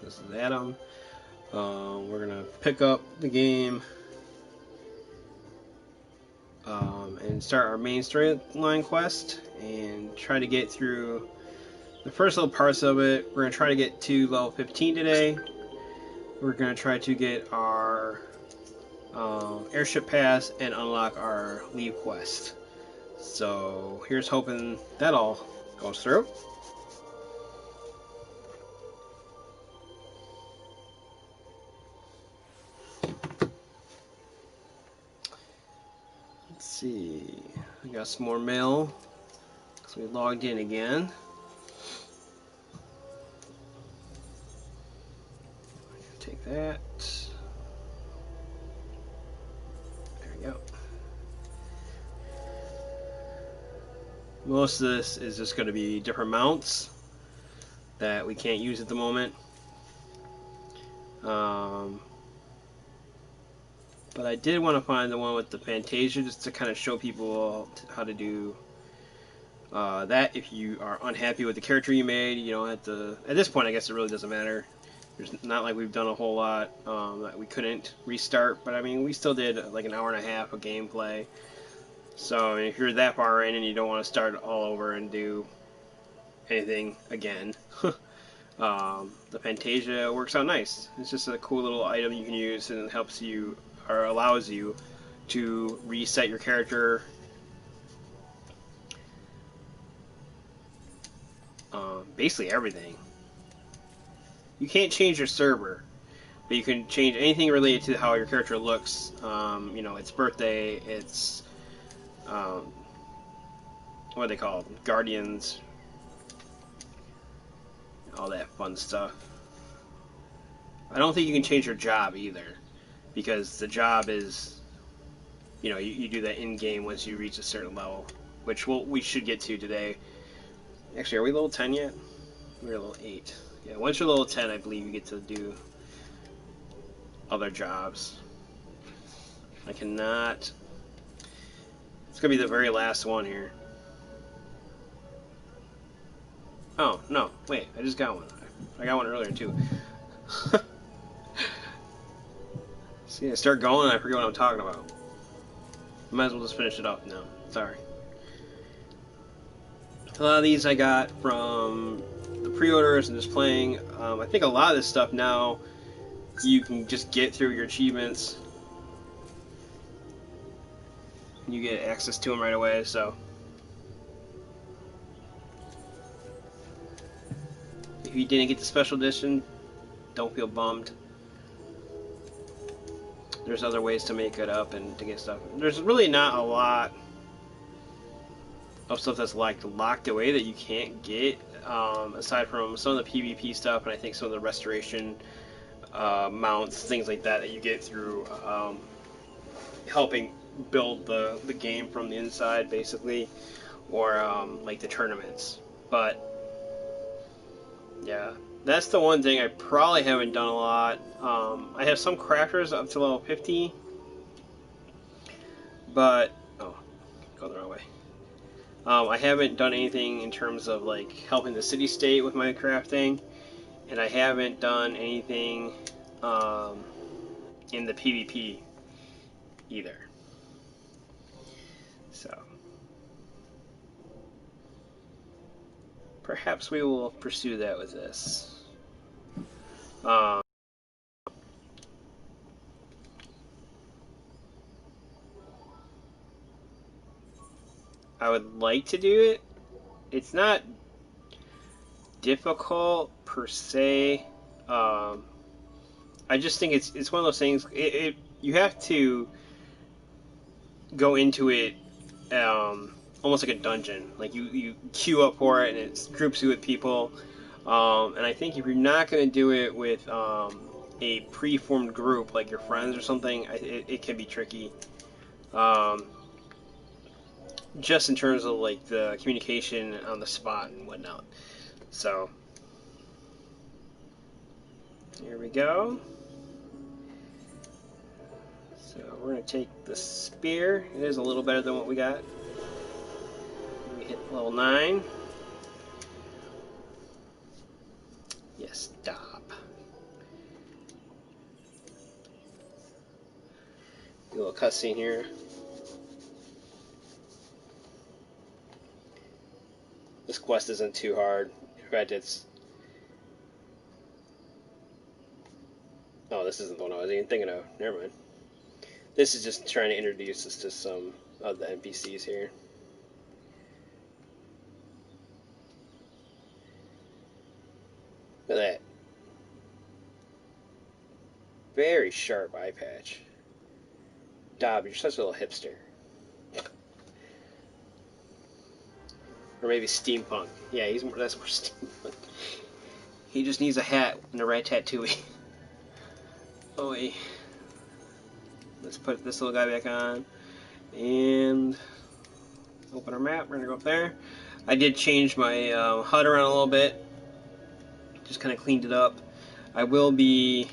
This is Adam. We're gonna pick up the game and start our main storyline quest and try to get through the first little parts of it. We're gonna try to get to level 15 today. We're gonna try to get our airship pass and unlock our leave quest. So here's hoping that all goes through. Let's see. We got some more mail. So we logged in again. Take that. There we go. Most of this is just going to be different mounts that we can't use at the moment. But I did want to find the one with the Fantasia just to kind of show people how to do that. If you are unhappy with the character you made, you don't have to. At this point, I guess it really doesn't matter. There's not like we've done a whole lot that we couldn't restart, but I mean, we still did like an hour and a half of gameplay. So if you're that far in and you don't want to start all over and do anything again, the Fantasia works out nice. It's just a cool little item you can use, and it helps you or allows you to reset your character. Basically everything. You can't change your server, but you can change anything related to how your character looks. You know, its birthday, its what are they called? Guardians, all that fun stuff. I don't think you can change your job either, because the job is, you know, you do that in game once you reach a certain level, which we should get to today. Actually, are we level 10 yet? We're level 8. Yeah, once you're level 10, I believe you get to do other jobs. I cannot. It's gonna be the very last one here. Oh, no, wait, I just got one. I got one earlier, too. See, I start going and I forget what I'm talking about. Might as well just finish it up now. Sorry. A lot of these I got from the pre-orders and just playing. I think a lot of this stuff now you can just get through your achievements. You get access to them right away, so. If you didn't get the special edition, don't feel bummed. There's other ways to make it up and to get stuff. There's really not a lot of stuff that's like locked away that you can't get, aside from some of the PvP stuff, and I think some of the restoration mounts, things like that you get through helping build the game from the inside, basically, or like the tournaments. But yeah, that's the one thing I probably haven't done a lot. I have some crafters up to level 50, but oh, go the wrong way. I haven't done anything in terms of like helping the city-state with my crafting, and I haven't done anything in the PvP either. So perhaps we will pursue that with this. I would like to do it. It's not difficult per se. I just think it's one of those things. You have to go into it almost like a dungeon. Like you queue up for it, and it groups you with people. And I think if you're not going to do it with a pre-formed group like your friends or something, it can be tricky. Just in terms of like the communication on the spot and whatnot. So here we go. So we're going to take the spear. It is a little better than what we got. We hit level 9. Yes, stop. a little cutscene here. This quest isn't too hard. In fact, it's... Oh, this isn't the one I was even thinking of. Never mind. This is just trying to introduce us to some of the NPCs here. Look at that. Very sharp eye patch. Dob, you're such a little hipster. Or maybe steampunk. Yeah, that's more steampunk. He just needs a hat and the right tattoo. Oh wait. Let's put this little guy back on. And open our map. We're gonna go up there. I did change my HUD around a little bit. Just kind of cleaned it up. I will be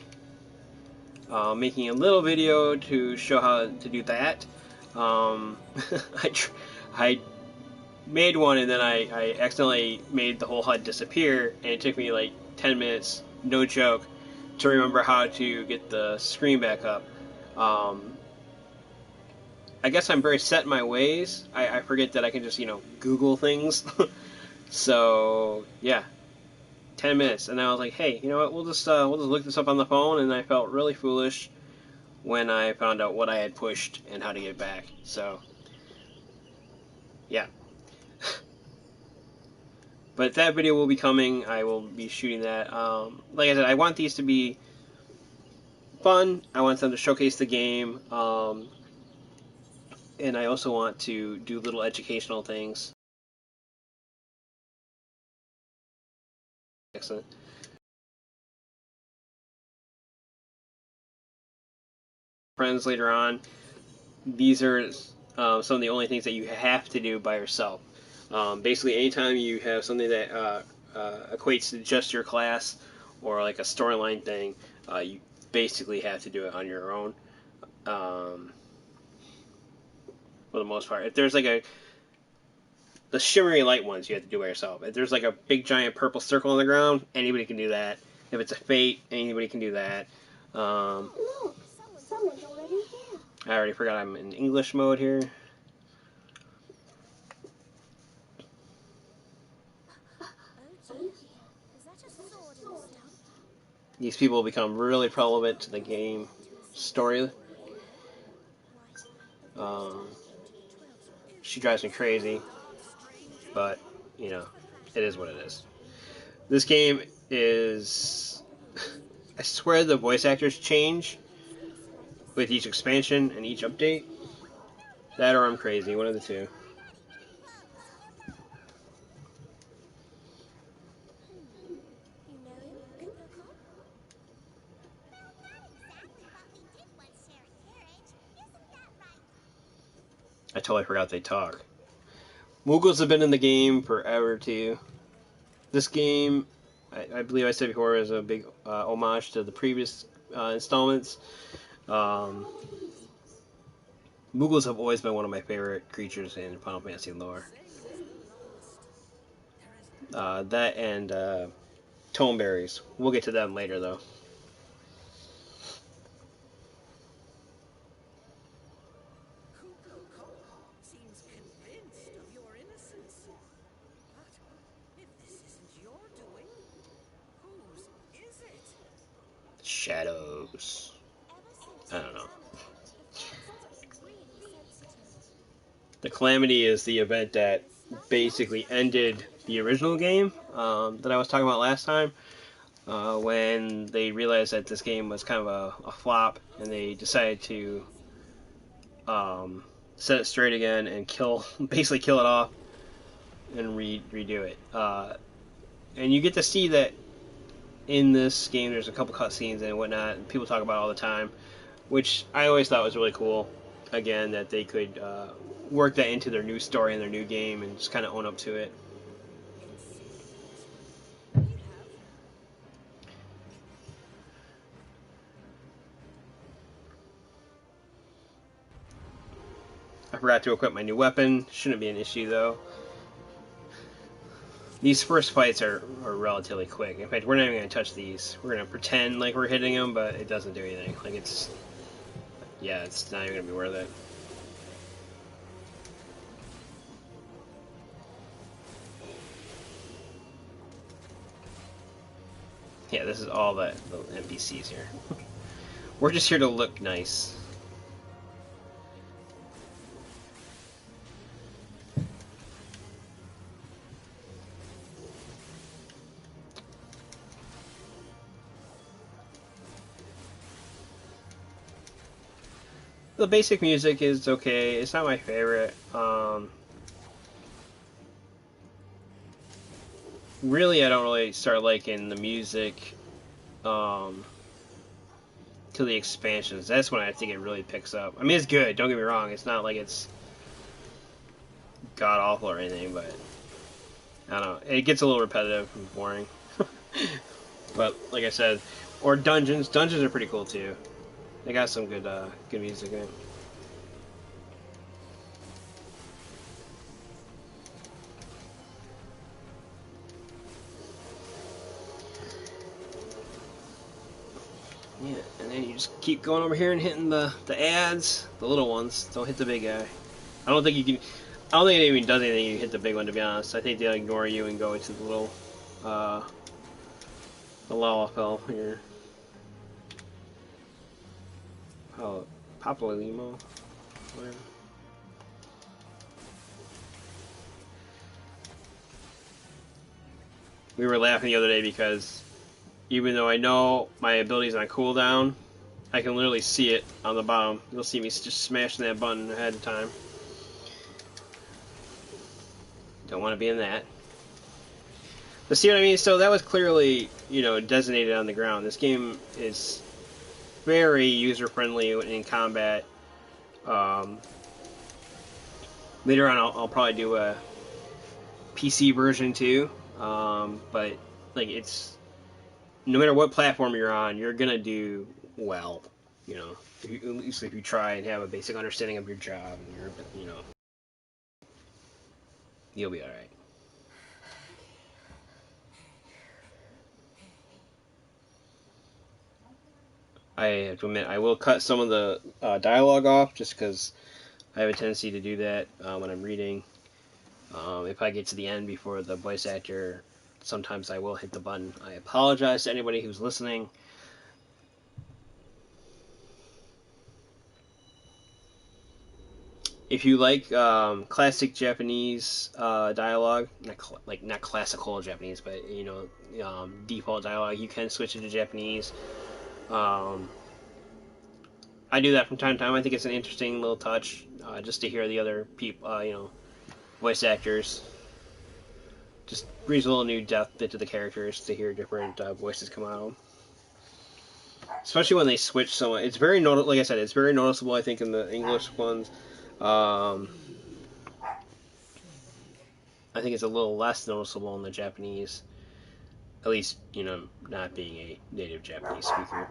making a little video to show how to do that. I made one and then I accidentally made the whole HUD disappear, and it took me like 10 minutes, no joke, to remember how to get the screen back up. I guess I'm very set in my ways. I forget that I can just, Google things. So, yeah. 10 minutes, and I was like, hey, you know what, we'll just look this up on the phone, and I felt really foolish when I found out what I had pushed and how to get back. So, yeah. But that video will be coming. I will be shooting that. Like I said, I want these to be fun. I want them to showcase the game. And I also want to do little educational things. Excellent. Friends later on. These are some of the only things that you have to do by yourself. Basically, anytime you have something that equates to just your class or like a storyline thing, you basically have to do it on your own. For the most part, if there's like the shimmery light ones, you have to do by yourself. If there's like a big giant purple circle on the ground, anybody can do that. If it's a fate, anybody can do that. Look, someone's already here. I already forgot I'm in English mode here. These people become really relevant to the game story. She drives me crazy, but, it is what it is. This game is... I swear the voice actors change with each expansion and each update. That or I'm crazy, one of the two. I totally forgot they talk. Moogles have been in the game forever, too. This game, I believe I said before, is a big homage to the previous installments. Moogles have always been one of my favorite creatures in Final Fantasy lore. That and Toneberries. We'll get to them later, though. Shadows. I don't know. The Calamity is the event that basically ended the original game that I was talking about last time, when they realized that this game was kind of a flop, and they decided to set it straight again and basically kill it off and redo it. And you get to see that in this game. There's a couple cutscenes and whatnot, and people talk about it all the time, which I always thought was really cool. Again, that they could work that into their new story and their new game and just kind of own up to it. I forgot to equip my new weapon. Shouldn't be an issue, though. These first fights are relatively quick. In fact, we're not even going to touch these. We're going to pretend like we're hitting them, but it doesn't do anything. Like, it's... yeah, it's not even gonna be worth it. Yeah, this is all the NPCs here. We're just here to look nice. The basic music is okay. It's not my favorite. Really, I don't really start liking the music till the expansions. That's when I think it really picks up. I mean, it's good. Don't get me wrong. It's not like it's god awful or anything, but I don't know. It gets a little repetitive and boring. But like I said, or dungeons. Dungeons are pretty cool too. They got some good good music in it. Yeah, and then you just keep going over here and hitting the ads, the little ones. Don't hit the big guy. I don't think you can. I don't think it even does anything. You hit the big one, to be honest. I think they'll ignore you and go into the little, the Lalafell here. Oh, Papalimo, whatever. We were laughing the other day because even though I know my ability's on cooldown, I can literally see it on the bottom. You'll see me just smashing that button ahead of time. Don't want to be in that. But see what I mean? So that was clearly, you know, designated on the ground. This game is very user-friendly in combat. Later on, I'll probably do a PC version too. But like, it's no matter what platform you're on, you're gonna do well. You know, at least if you try and have a basic understanding of your job, and you know, you'll be all right. I have to admit, I will cut some of the dialogue off just because I have a tendency to do that when I'm reading. If I get to the end before the voice actor, sometimes I will hit the button. I apologize to anybody who's listening. If you like classic Japanese dialogue, not classical Japanese, but you know default dialogue, you can switch it to Japanese. Um, I do that from time to time. I think it's an interesting little touch just to hear the other people, you know, voice actors. Just brings a little new depth into the characters to hear different voices come out of them. Especially when they switch so much. It's very like I said, it's very noticeable. I think in the English ones, I think it's a little less noticeable in the Japanese. At least, you know, not being a native Japanese speaker.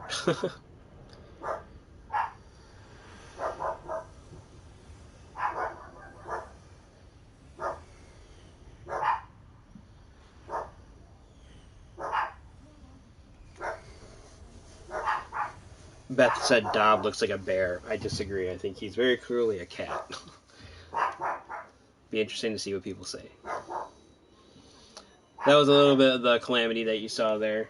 Beth said Dob looks like a bear. I disagree. I think he's very clearly a cat. Be interesting to see what people say. That was a little bit of the calamity that you saw there.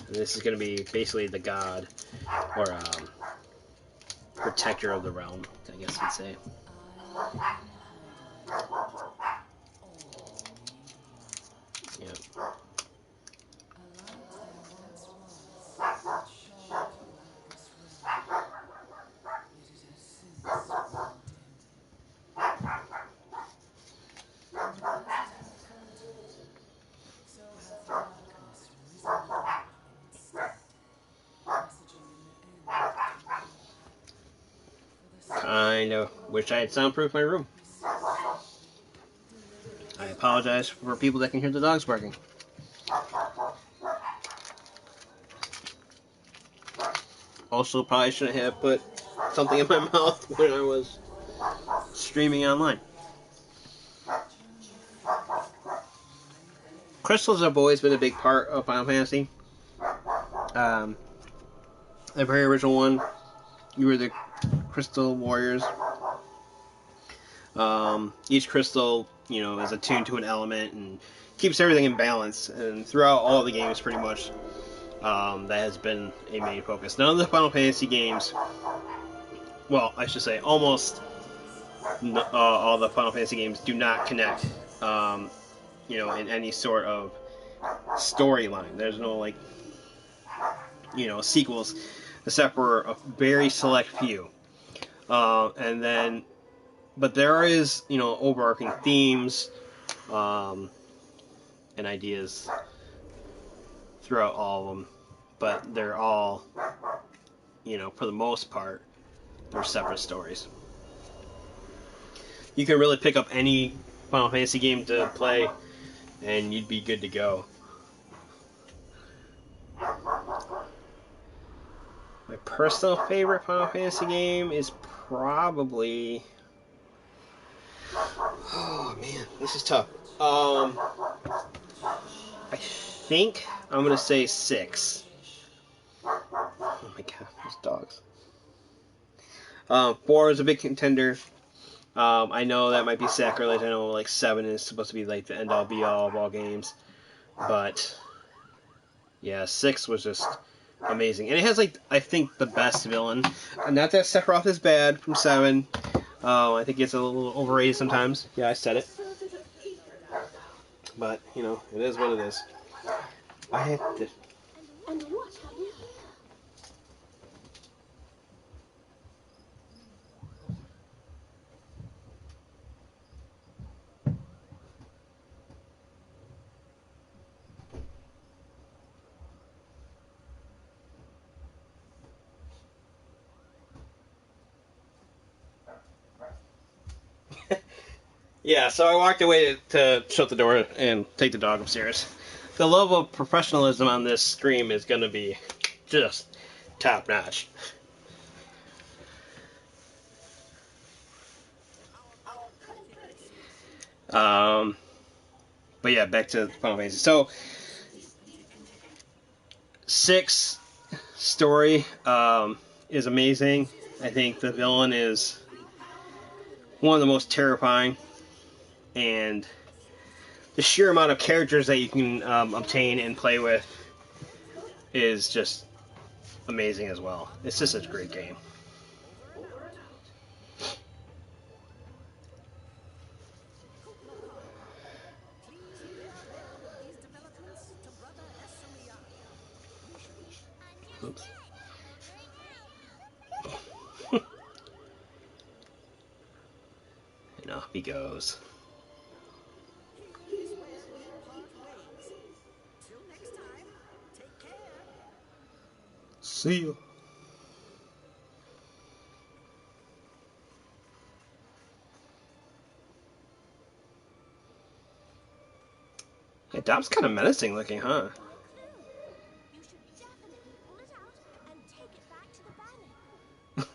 And this is going to be basically the god, or protector of the realm, I guess you'd say. Yeah. Kind of wish I had soundproofed my room. I apologize for people that can hear the dogs barking. Also, probably shouldn't have put something in my mouth when I was streaming online. crystals have always been a big part of Final Fantasy. The very original one, you were the crystal warriors. Each crystal, you know, is attuned to an element and keeps everything in balance. And throughout all the games, pretty much, that has been a main focus. None of the Final Fantasy games, well, I should say, almost all the Final Fantasy games do not connect, you know, in any sort of storyline. There's no, like, you know, sequels, except for a very select few. And then, but there is, you know, overarching themes and ideas throughout all of them, but they're all, you know, for the most part, they're separate stories. You can really pick up any Final Fantasy game to play, and you'd be good to go. My personal favorite Final Fantasy game is probably... Oh, man, this is tough. I think I'm going to say 6. Oh my god, those dogs. 4 is a big contender. I know that might be sacrilege. I know like 7 is supposed to be like the end all be all of all games. But yeah, 6 was just amazing. And it has like, I think, the best villain. Not that Sephiroth is bad from 7. I think it's a little overrated sometimes. Yeah, I said it. But, you know, it is what it is. I had to... And what have you? Yeah, so I walked away to shut the door and take the dog upstairs. The level of professionalism on this stream is going to be just top notch. But yeah, back to Final Fantasy. So, 6 story is amazing. I think the villain is one of the most terrifying, and the sheer amount of characters that you can obtain and play with is just amazing as well. It's just a great game. Oops. And off he goes. See ya. Yeah, Dom's kind of menacing looking, huh? You should definitely pull it out and take it back to the banner.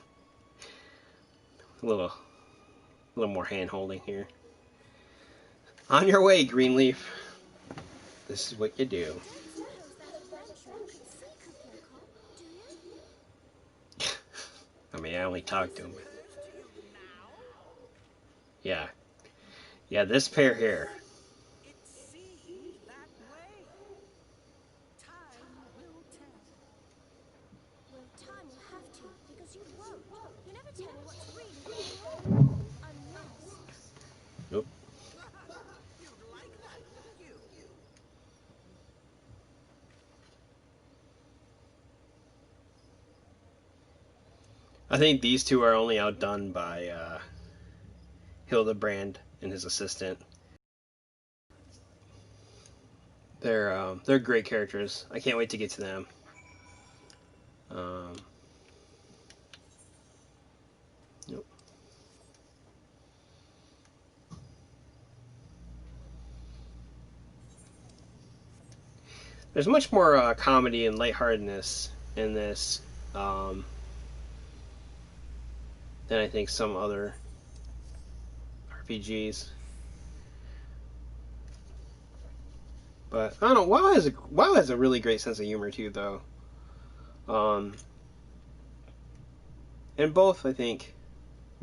A little more hand holding here. On your way, Greenleaf. This is what you do. I mean, I only talked to him. Yeah. Yeah, this pair here. Well, time will have to, because you won't. You never tell me what's really going on. Unless... Nope. I think these two are only outdone by Hildebrand and his assistant. They're great characters. I can't wait to get to them. Nope. There's much more comedy and lightheartedness in this than I think some other RPGs. But I don't know. WoW has a really great sense of humor too, though. Um, and both I think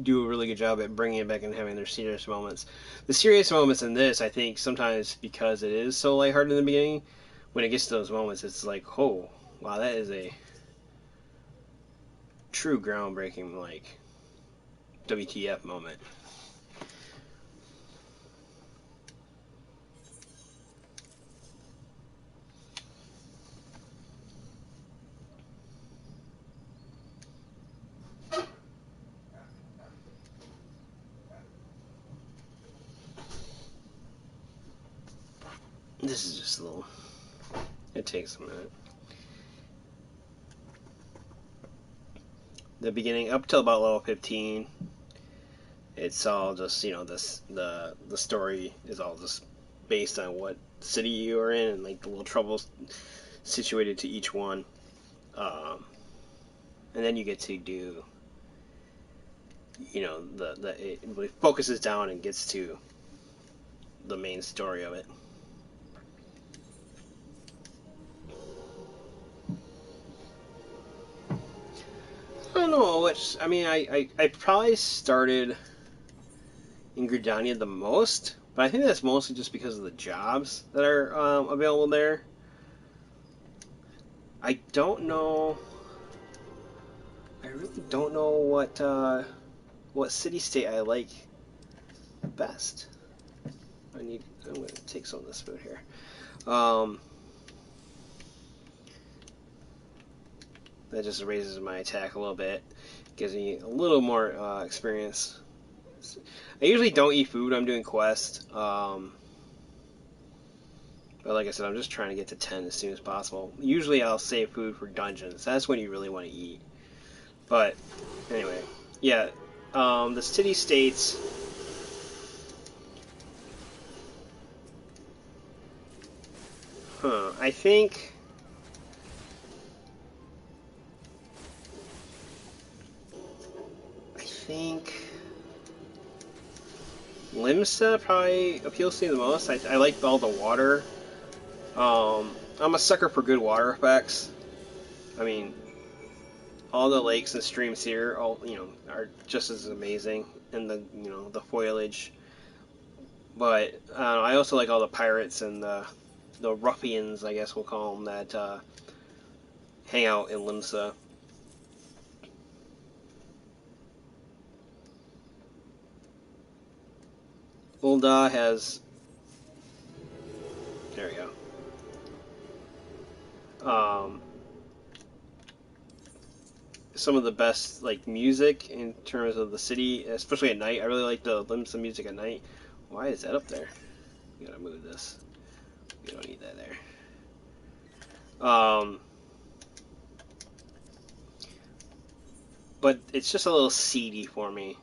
do a really good job at bringing it back and having their serious moments. The serious moments in this, I think, sometimes because it is so lighthearted in the beginning, when it gets to those moments, it's like, oh, wow, that is a true groundbreaking, like, WTF moment. This is just a little... It takes a minute. The beginning, up till about level 15, it's all just, you know, the story is all just based on what city you are in and, like, the little troubles situated to each one. And then you get to do, you know, it focuses down and gets to the main story of it. I don't know which. I mean, I probably started in Gridania the most, but I think that's mostly just because of the jobs that are available there. I don't know. I really don't know what city state I like best. I'm gonna take some of this food here. That just raises my attack a little bit, gives me a little more experience. I usually don't eat food when I'm doing quest, but like I said, I'm just trying to get to 10 as soon as possible. Usually I'll save food for dungeons. That's when you really want to eat. But anyway, yeah, the city states. I think Limsa probably appeals to me the most. I like all the water. I'm a sucker for good water effects. I mean, all the lakes and streams here, are just as amazing, and the foliage. But I also like all the pirates and the ruffians, I guess we'll call them, that hang out in Limsa. Ul'dah has... There we go. Some of the best, like, music in terms of the city, especially at night. I really like the Limsa music at night. Why is that up there? We gotta move this. We don't need that there. But it's just a little seedy for me.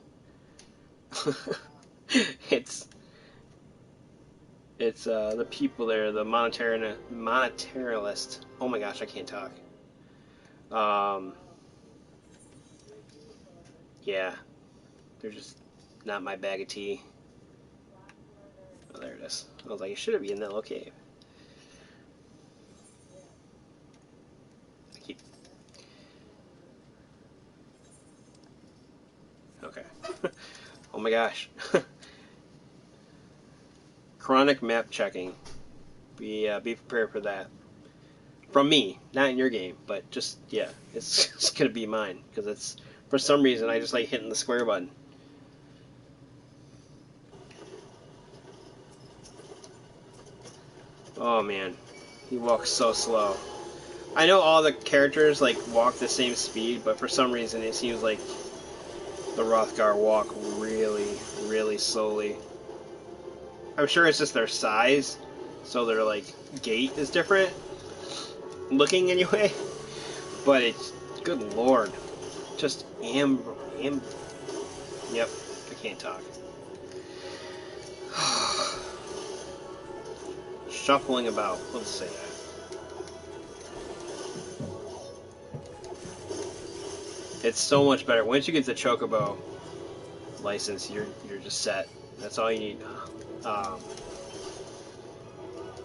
It's the people there, the monetarist. Oh my gosh, I can't talk. Yeah, they're just not my bag of tea. Oh, there it is. I was like, it should be in that little cave. Okay. Oh my gosh. Chronic map checking. Be prepared for that. From me, not in your game, but just, yeah, it's just gonna be mine, because it's, for some reason, I just like hitting the square button. Oh man, he walks so slow. I know all the characters like walk the same speed, but for some reason it seems like the Hrothgar walk really, really slowly. I'm sure it's just their size, so their like gait is different, looking anyway. But it's, good lord, just yep, I can't talk. Shuffling about, let's say that. It's so much better. Once you get the Chocobo license, you're just set. That's all you need.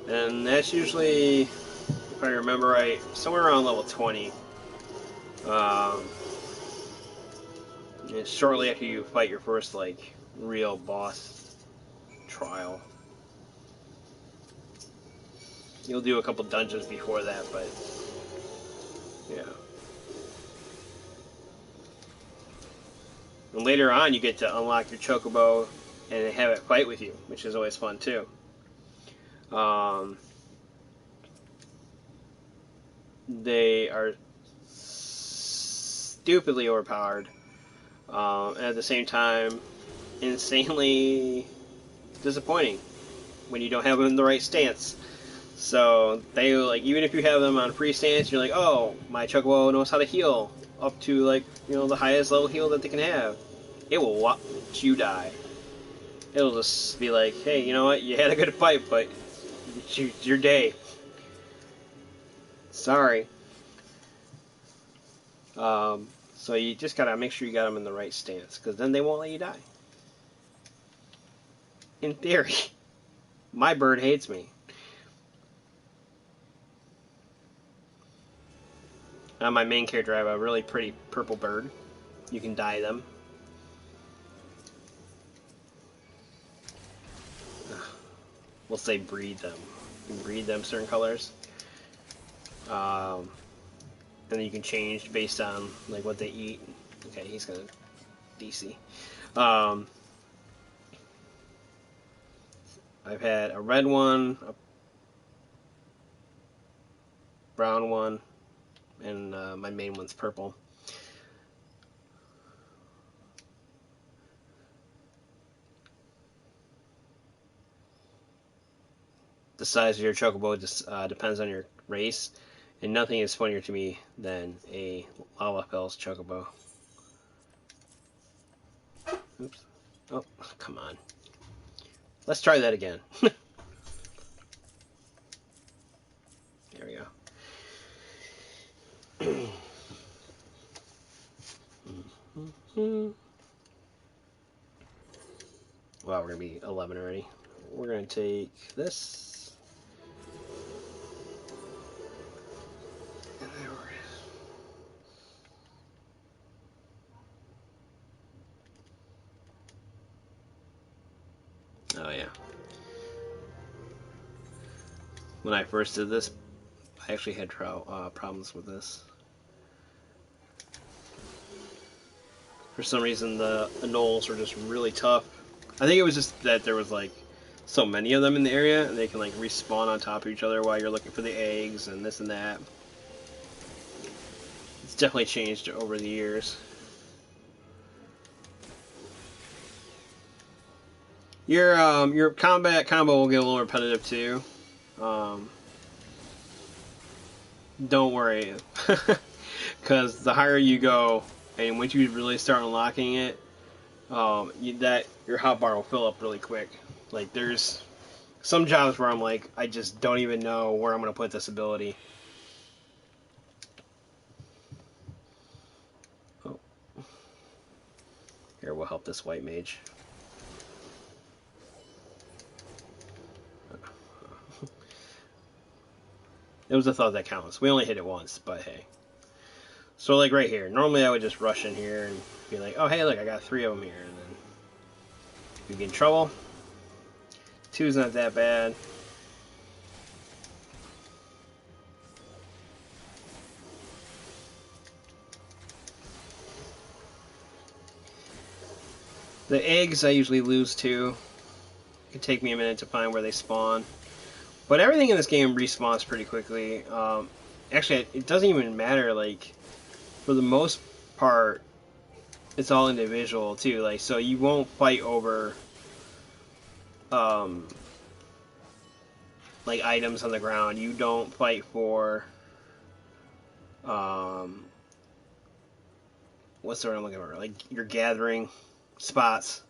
And that's usually, if I remember right, somewhere around level 20. Um, it's shortly after you fight your first, like, real boss trial. You'll do a couple dungeons before that, but yeah. And later on, you get to unlock your chocobo and have it fight with you, which is always fun too. Um, they are stupidly overpowered, and at the same time, insanely disappointing when you don't have them in the right stance. So they like even if you have them on free stance, you're like, oh, my chocobo knows how to heal up to like the highest level heal that they can have. It will watch you die. It'll just be like, hey, you know what? You had a good fight, but it's your day. Sorry. So you just gotta make sure you got them in the right stance, because then they won't let you die. In theory, my bird hates me. On my main character, I have a really pretty purple bird. You can dye them. We'll say breed them. You can breed them certain colors. And then you can change based on like what they eat. Okay, he's gonna DC. I've had a red one, a brown one, and my main one's purple. The size of your chocobo just depends on your race, and nothing is funnier to me than a lava fell's chocobo. Oops. Oh, come on. Let's try that again. There we go. Wow, we're going to be 11 already. We're going to take this. And there Oh, yeah. When I first did this, I actually had problems with this. For some reason, the gnolls were just really tough. I think it was just that there was like so many of them in the area, and they can like respawn on top of each other while you're looking for the eggs and this and that. It's definitely changed over the years. Your combat combo will get a little repetitive too. Don't worry, because the higher you go, and once you really start unlocking it, your hotbar will fill up really quick. Like there's some jobs where I'm like, I just don't even know where I'm gonna put this ability. Oh, here we'll help this white mage. It was a thought that counts. We only hit it once, but hey. So like right here, normally I would just rush in here and be like, oh hey look, I got 3 of them here, and then you get in trouble. 2's not that bad. The eggs I usually lose too. It can take me a minute to find where they spawn. But everything in this game respawns pretty quickly. Actually, it doesn't even matter. Like, for the most part, it's all individual too. Like, so you won't fight over, like items on the ground. You don't fight for, what's the word I'm looking for? Like, you're gathering spots.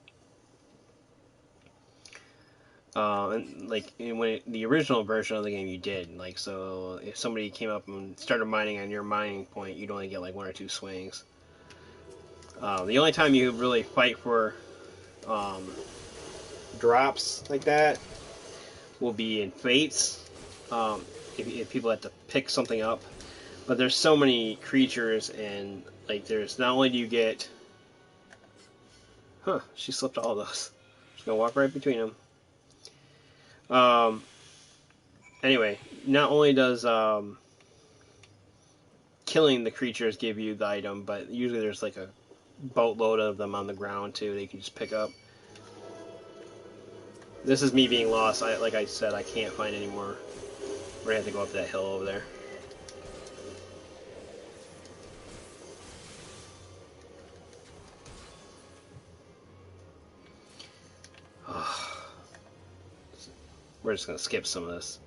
And like the original version of the game, you did like so. If somebody came up and started mining on your mining point, you'd only get like 1 or 2 swings. The only time you really fight for drops like that will be in Fates, if people have to pick something up. But there's so many creatures, and like there's not only do you get, she slipped all those. She's gonna walk right between them. Anyway, not only does killing the creatures give you the item, but usually there's like a boatload of them on the ground too that you can just pick up. This is me being lost. Like I said, I can't find any more. We're gonna have to go up that hill over there. We're just gonna skip some of this.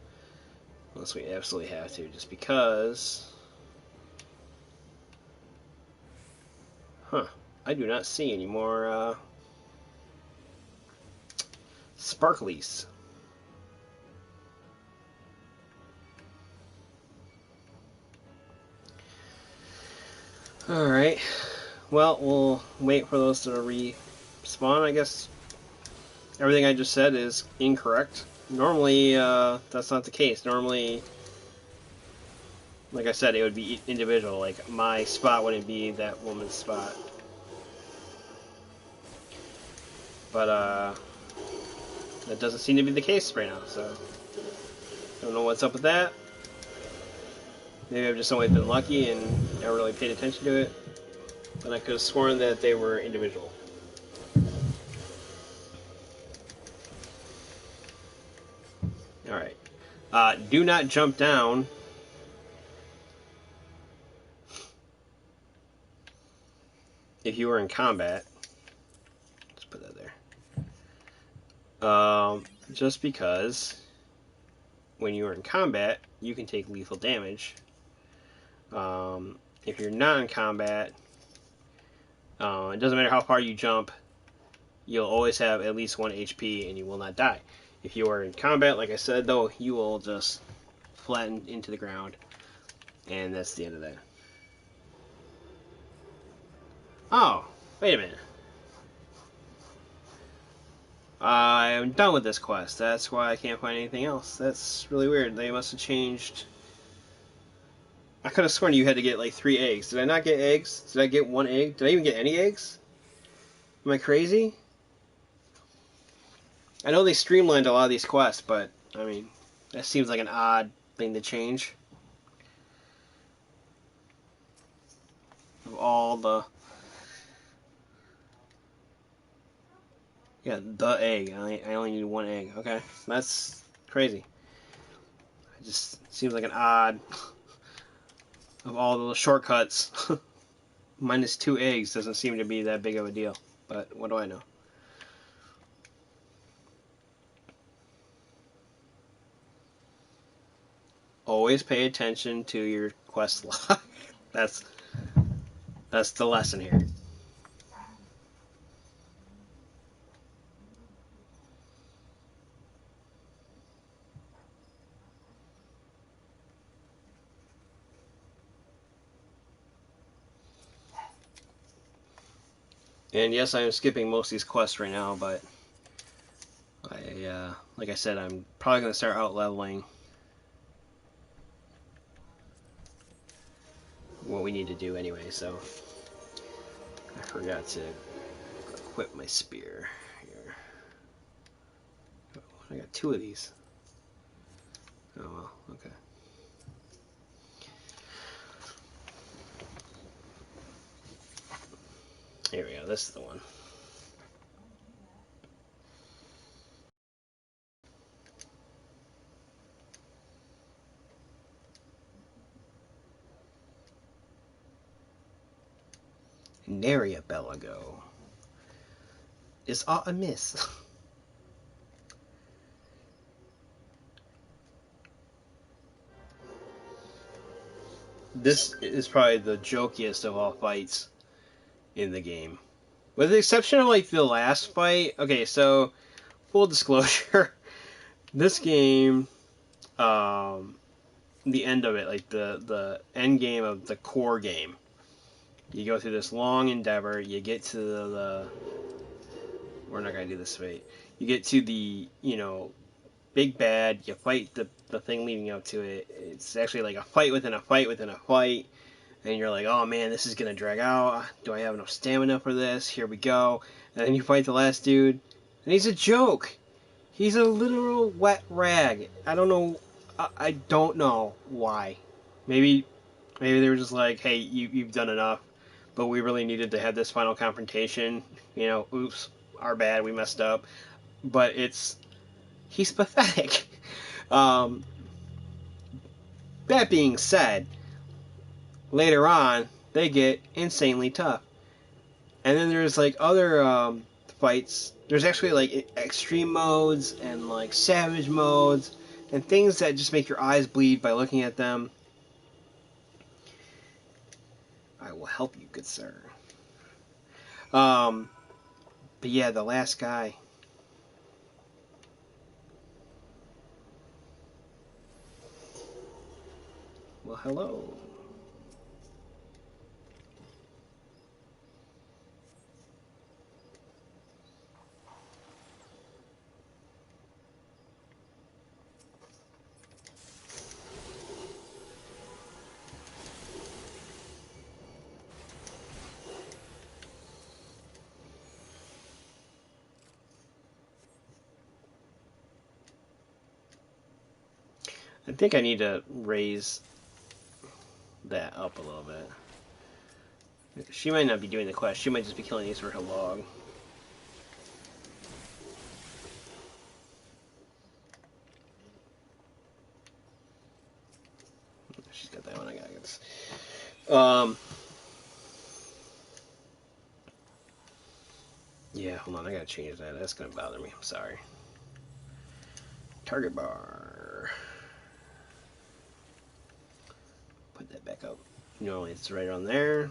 Unless we absolutely have to, just because... I do not see any more, sparklies. Alright. Well, we'll wait for those to respawn, I guess. Everything I just said is incorrect. Normally, that's not the case. Normally, like I said, it would be individual. Like, my spot wouldn't be that woman's spot. But, that doesn't seem to be the case right now, so... Don't know what's up with that. Maybe I've just always been lucky and never really paid attention to it. But I could have sworn that they were individual. Alright. Do not jump down. If you were in combat. Let's put that there. Just because when you are in combat, you can take lethal damage. If you're not in combat, it doesn't matter how far you jump, you'll always have at least 1 HP and you will not die. If you are in combat, like I said, though, you will just flatten into the ground, and that's the end of that. Oh, wait a minute. I am done with this quest. That's why I can't find anything else. That's really weird. They must have changed. I could have sworn you had to get like 3 eggs. Did I not get eggs? Did I get 1 egg? Did I even get any eggs? Am I crazy? I know they streamlined a lot of these quests, but, I mean, that seems like an odd thing to change. Of all the... Yeah, the egg. I only need 1 egg. Okay, that's crazy. It just seems like an odd... Of all the shortcuts, minus 2 eggs doesn't seem to be that big of a deal. But what do I know? Always pay attention to your quest log. That's the lesson here. And yes, I am skipping most of these quests right now, but like I said, I'm probably going to start out leveling what we need to do anyway, so I forgot to equip my spear here. I got 2 of these. Oh well, okay. Here we go, this is the one. Nary a Belago. Is aught amiss? This is probably the jokiest of all fights in the game. With the exception of like the last fight. Okay, so full disclosure, this game, the end of it, like the end game of the core game, you go through this long endeavor, you get to the we're not gonna do this fight. You get to the, big bad. You fight the thing leading up to it. It's actually like a fight within a fight within a fight. And you're like, oh man, this is going to drag out. Do I have enough stamina for this? Here we go. And then you fight the last dude. And he's a joke. He's a literal wet rag. I don't know. I don't know why. Maybe they were just like, hey, you've done enough. But we really needed to have this final confrontation. You know, oops, our bad, we messed up. But he's pathetic. Um, that being said, later on, they get insanely tough. And then there's like other fights. There's actually like extreme modes and like savage modes and things that just make your eyes bleed by looking at them. I will help you, good sir. But yeah, the last guy. Well, hello. I think I need to raise that up a little bit. She might not be doing the quest. She might just be killing these for her log. She's got that one. I gotta get this. Yeah, hold on. I gotta change that. That's gonna bother me. I'm sorry. Target bar. Put that back up. Normally it's right on there.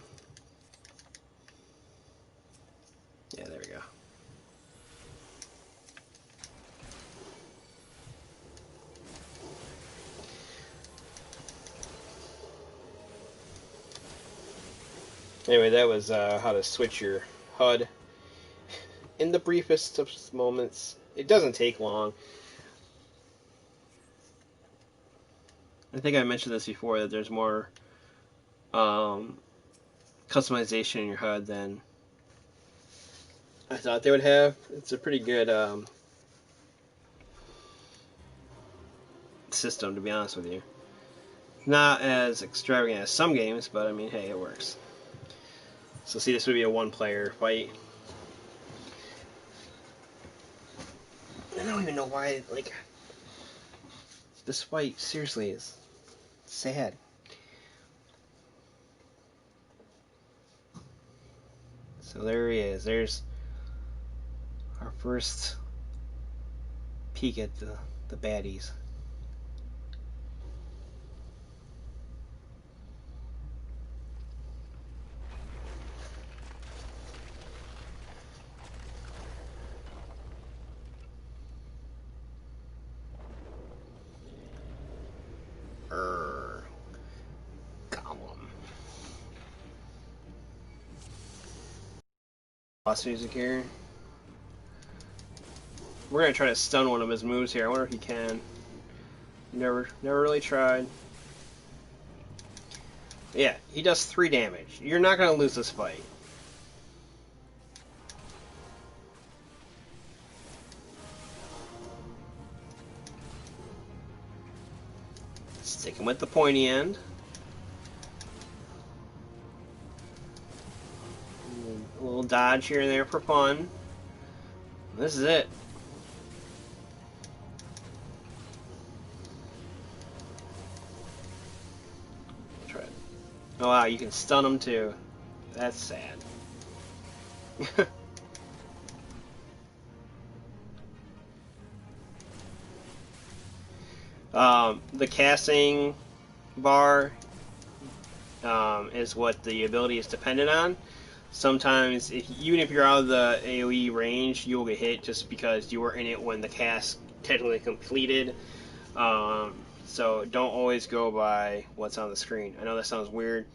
Yeah, there we go. Anyway, that was how to switch your HUD in the briefest of moments. It doesn't take long. I think I mentioned this before, that there's more customization in your HUD than I thought they would have. It's a pretty good system, to be honest with you. Not as extravagant as some games, but I mean, hey, it works. So see, this would be a one-player fight. I don't even know why, like, this fight, seriously, is sad. So there he is. There's our first peek at the baddies. Gollum. Boss music here. We're gonna try to stun one of his moves here. I wonder if he can. Never really tried. Yeah, he does 3 damage. You're not gonna lose this fight. Sticking with the pointy end. A little dodge here and there for fun. This is it. Try it. Oh wow, you can stun him too. That's sad. The casting bar is what the ability is dependent on. Sometimes, even if you're out of the AoE range, you'll get hit just because you were in it when the cast technically completed. So don't always go by what's on the screen. I know that sounds weird,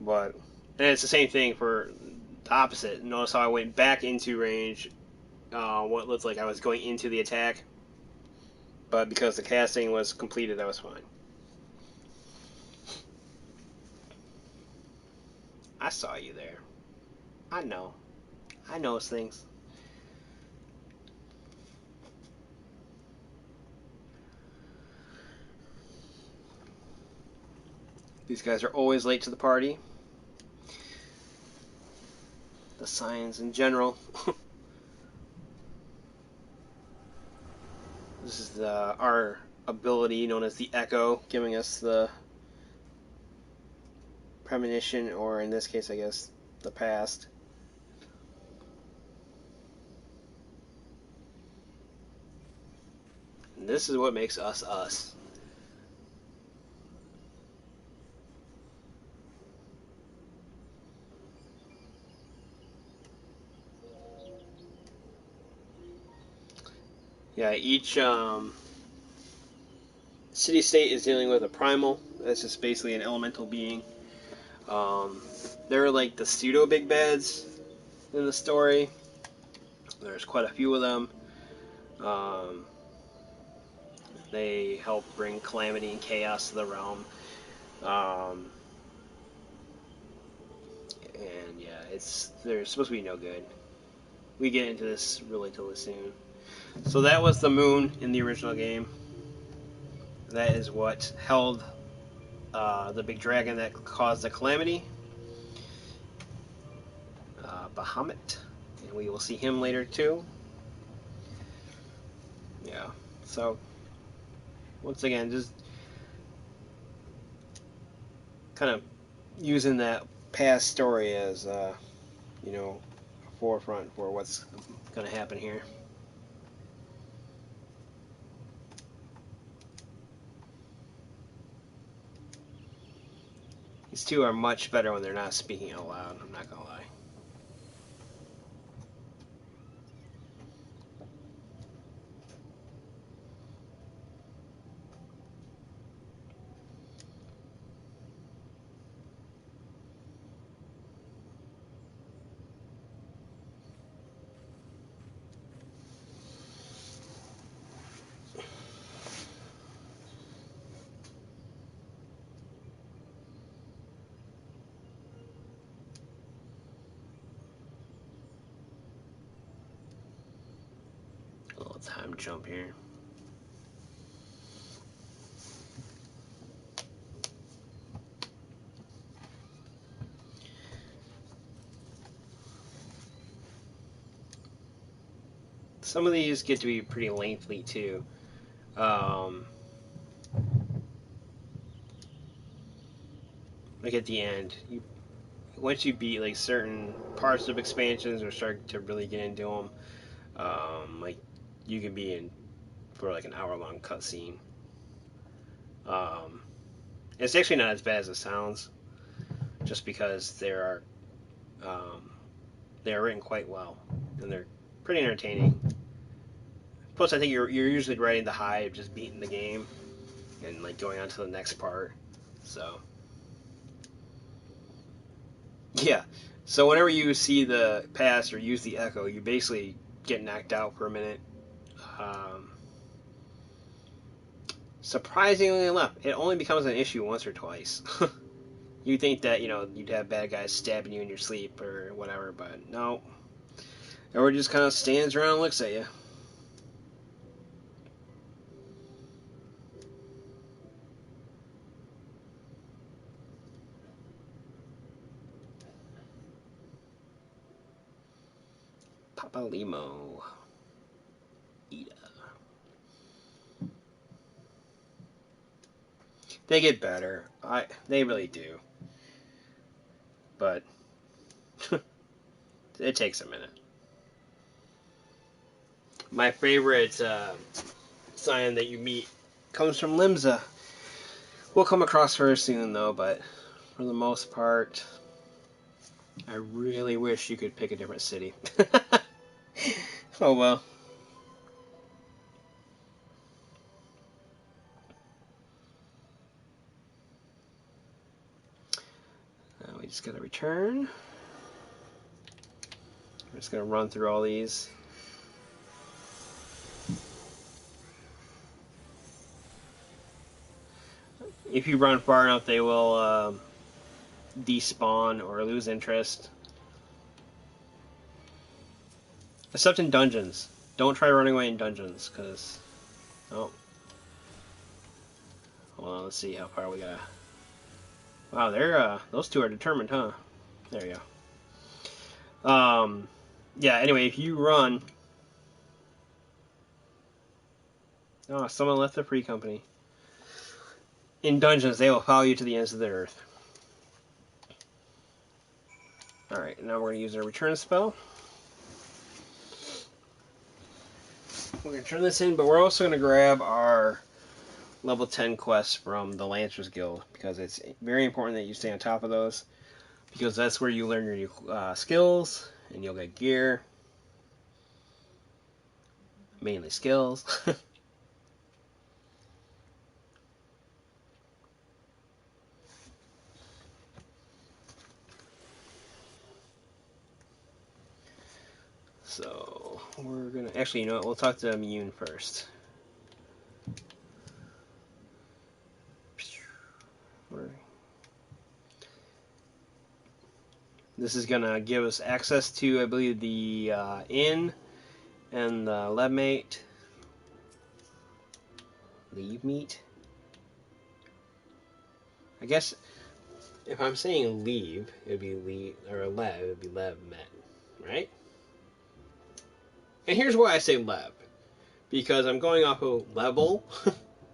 but and it's the same thing for the opposite. Notice how I went back into range. What looked like I was going into the attack. but because the casting was completed, that was fine. I saw you there. I know. I know things. These guys are always late to the party. The signs in general. This is our ability known as the Echo, giving us the premonition, or in this case, I guess, the past. And this is what makes us us. Yeah, each city-state is dealing with a primal. That's just basically an elemental being. They're like the pseudo big bads in the story. There's quite a few of them. Um, they help bring calamity and chaos to the realm. Um, and yeah, they're supposed to be no good. We get into this relatively soon. So that was the moon in the original game. That is what held the big dragon that caused the calamity, Bahamut, and we will see him later too. Yeah. So once again, just kind of using that past story as you know, a forefront for what's going to happen here. These two are much better when they're not speaking out loud, I'm not going to lie. A little time jump here. Some of these get to be pretty lengthy too. Like at the end, once you beat like certain parts of expansions or start to really get into them, like you can be in for like an hour-long cutscene. Um, it's actually not as bad as it sounds, just because they're written quite well and they're pretty entertaining. Plus, I think you're usually riding the high of just beating the game and like going on to the next part. So yeah. So whenever you see the pass or use the echo, you basically get knocked out for a minute. Um, Surprisingly enough, it only becomes an issue once or twice. You think that you'd have bad guys stabbing you in your sleep or whatever, but no. Everyone just kind of stands around and looks at you. Papa Limo. Ida. They get better. They really do. But it takes a minute. My favorite sign that you meet comes from Limsa. We'll come across her soon, though, but for the most part, I really wish you could pick a different city. Oh well. Now we just gotta return. We're just gonna run through all these. if you run far enough, they will despawn or lose interest. Except in dungeons. Don't try running away in dungeons, because... Oh. Hold on, let's see how far we got. Wow, they're, those two are determined, huh? There you go. Yeah, anyway, if you run... Oh, someone left the free company. In dungeons, they will follow you to the ends of the earth. Alright, now we're going to use our return spell. We're going to turn this in, but we're also going to grab our level 10 quests from the Lancers Guild, because it's very important that you stay on top of those, because that's where you learn your new skills, and you'll get gear. Mainly skills. So, we're going to... Actually, you know what? We'll talk to Immune first. This is going to give us access to, I believe, the inn and the Levmate. Leave meat? I guess if I'm saying leave, it would be leave, or lev, it would be Levmet, right? And here's why I say lev. Because I'm going off of level,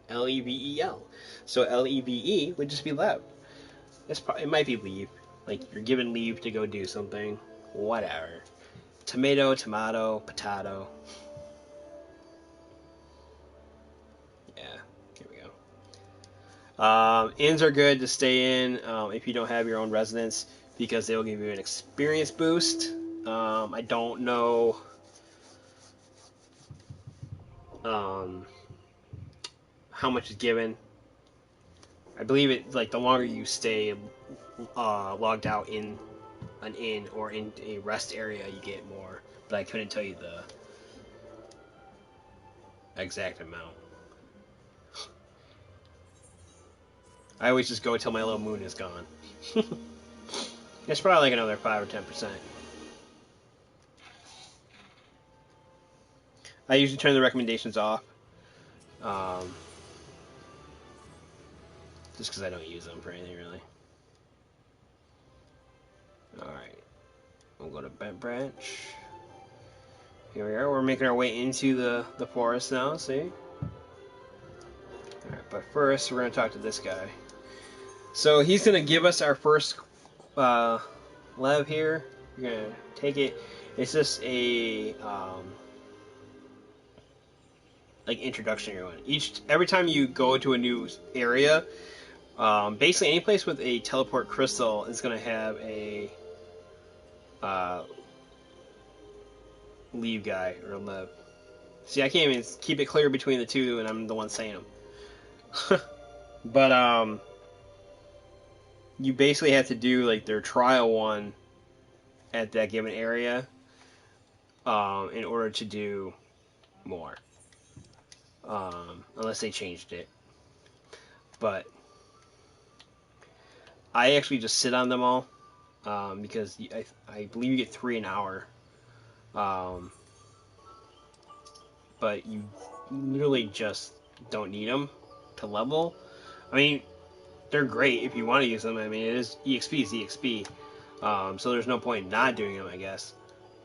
L-E-V-E-L. So L-E-V-E would just be lev. It might be leave. Like, you're given leave to go do something. Whatever. Tomato, tomato, potato. Yeah, here we go. Inns are good to stay in if you don't have your own residence, because they will give you an experience boost. I don't know how much is given. I believe it, like, the longer you stay logged out in an inn or in a rest area, you get more. But I couldn't tell you the exact amount. I always just go till my little moon is gone. It's probably like another 5 or 10%. I usually turn the recommendations off. Just because I don't use them for anything, really. Alright. We'll go to Bent Branch. Here we are. We're making our way into the forest now, see? Alright, but first we're going to talk to this guy. So he's going to give us our first lev here. We're going to take it. It's just a like introductory one. Every time you go to a new area, basically any place with a teleport crystal is going to have a leave guy or a lev. See, I can't even keep it clear between the two, and I'm the one saying them. But you basically have to do like their trial one at that given area in order to do more. Unless they changed it. But I actually just sit on them all because I believe you get 3 an hour. But you literally just don't need them to level. I mean, they're great if you want to use them. I mean, it is EXP is EXP. So there's no point in not doing them, I guess.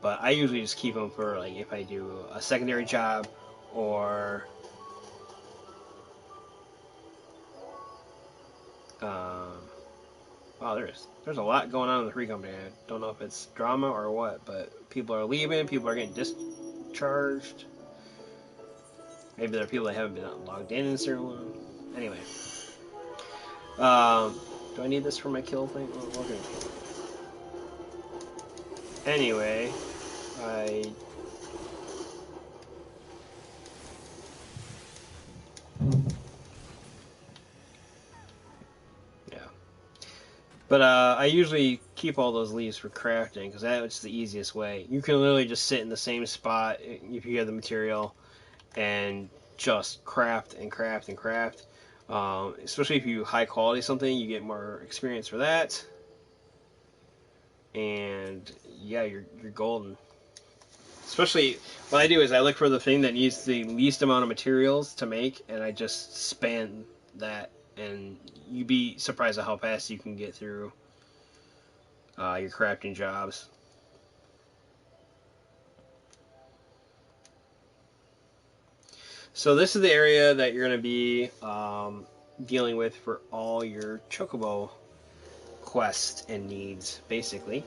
But I usually just keep them for, like, if I do a secondary job or wow, there's a lot going on in the free company. I don't know if it's drama or what, but people are leaving, people are getting discharged. Maybe there are people that haven't been logged in so long. Anyway. Do I need this for my kill thing? Oh, okay. Anyway, yeah. But I usually keep all those leaves for crafting, because that's the easiest way. You can literally just sit in the same spot if you have the material and just craft and craft and craft. Especially if you high quality something, you get more experience for that. And yeah, you're golden. Especially what I do is I look for the thing that needs the least amount of materials to make, and I just span that, and you'd be surprised at how fast you can get through your crafting jobs. So this is the area that you're going to be dealing with for all your chocobo quests and needs, basically.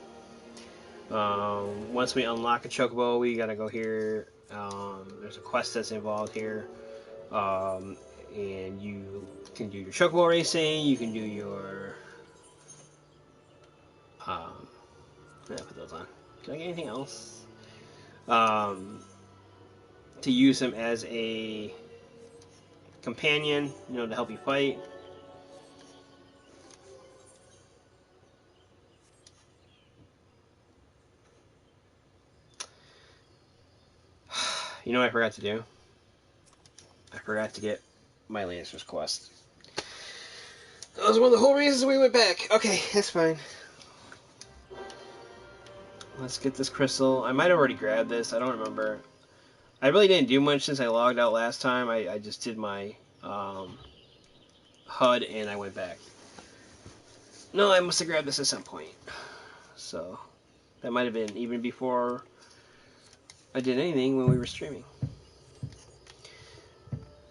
Once we unlock a chocobo, we got to go here. There's a quest that's involved here. And you can do your chocobo racing, you can do your... yeah, put those on. Can I get anything else? To use him as a companion, you know, to help you fight. You know what I forgot to do? I forgot to get my Lancer's quest. That was one of the whole reasons we went back. Okay, that's fine. Let's get this crystal. I might have already grabbed this. I don't remember. I really didn't do much since I logged out last time. I just did my HUD and I went back. No, I must have grabbed this at some point. So that might have been even before I did anything when we were streaming.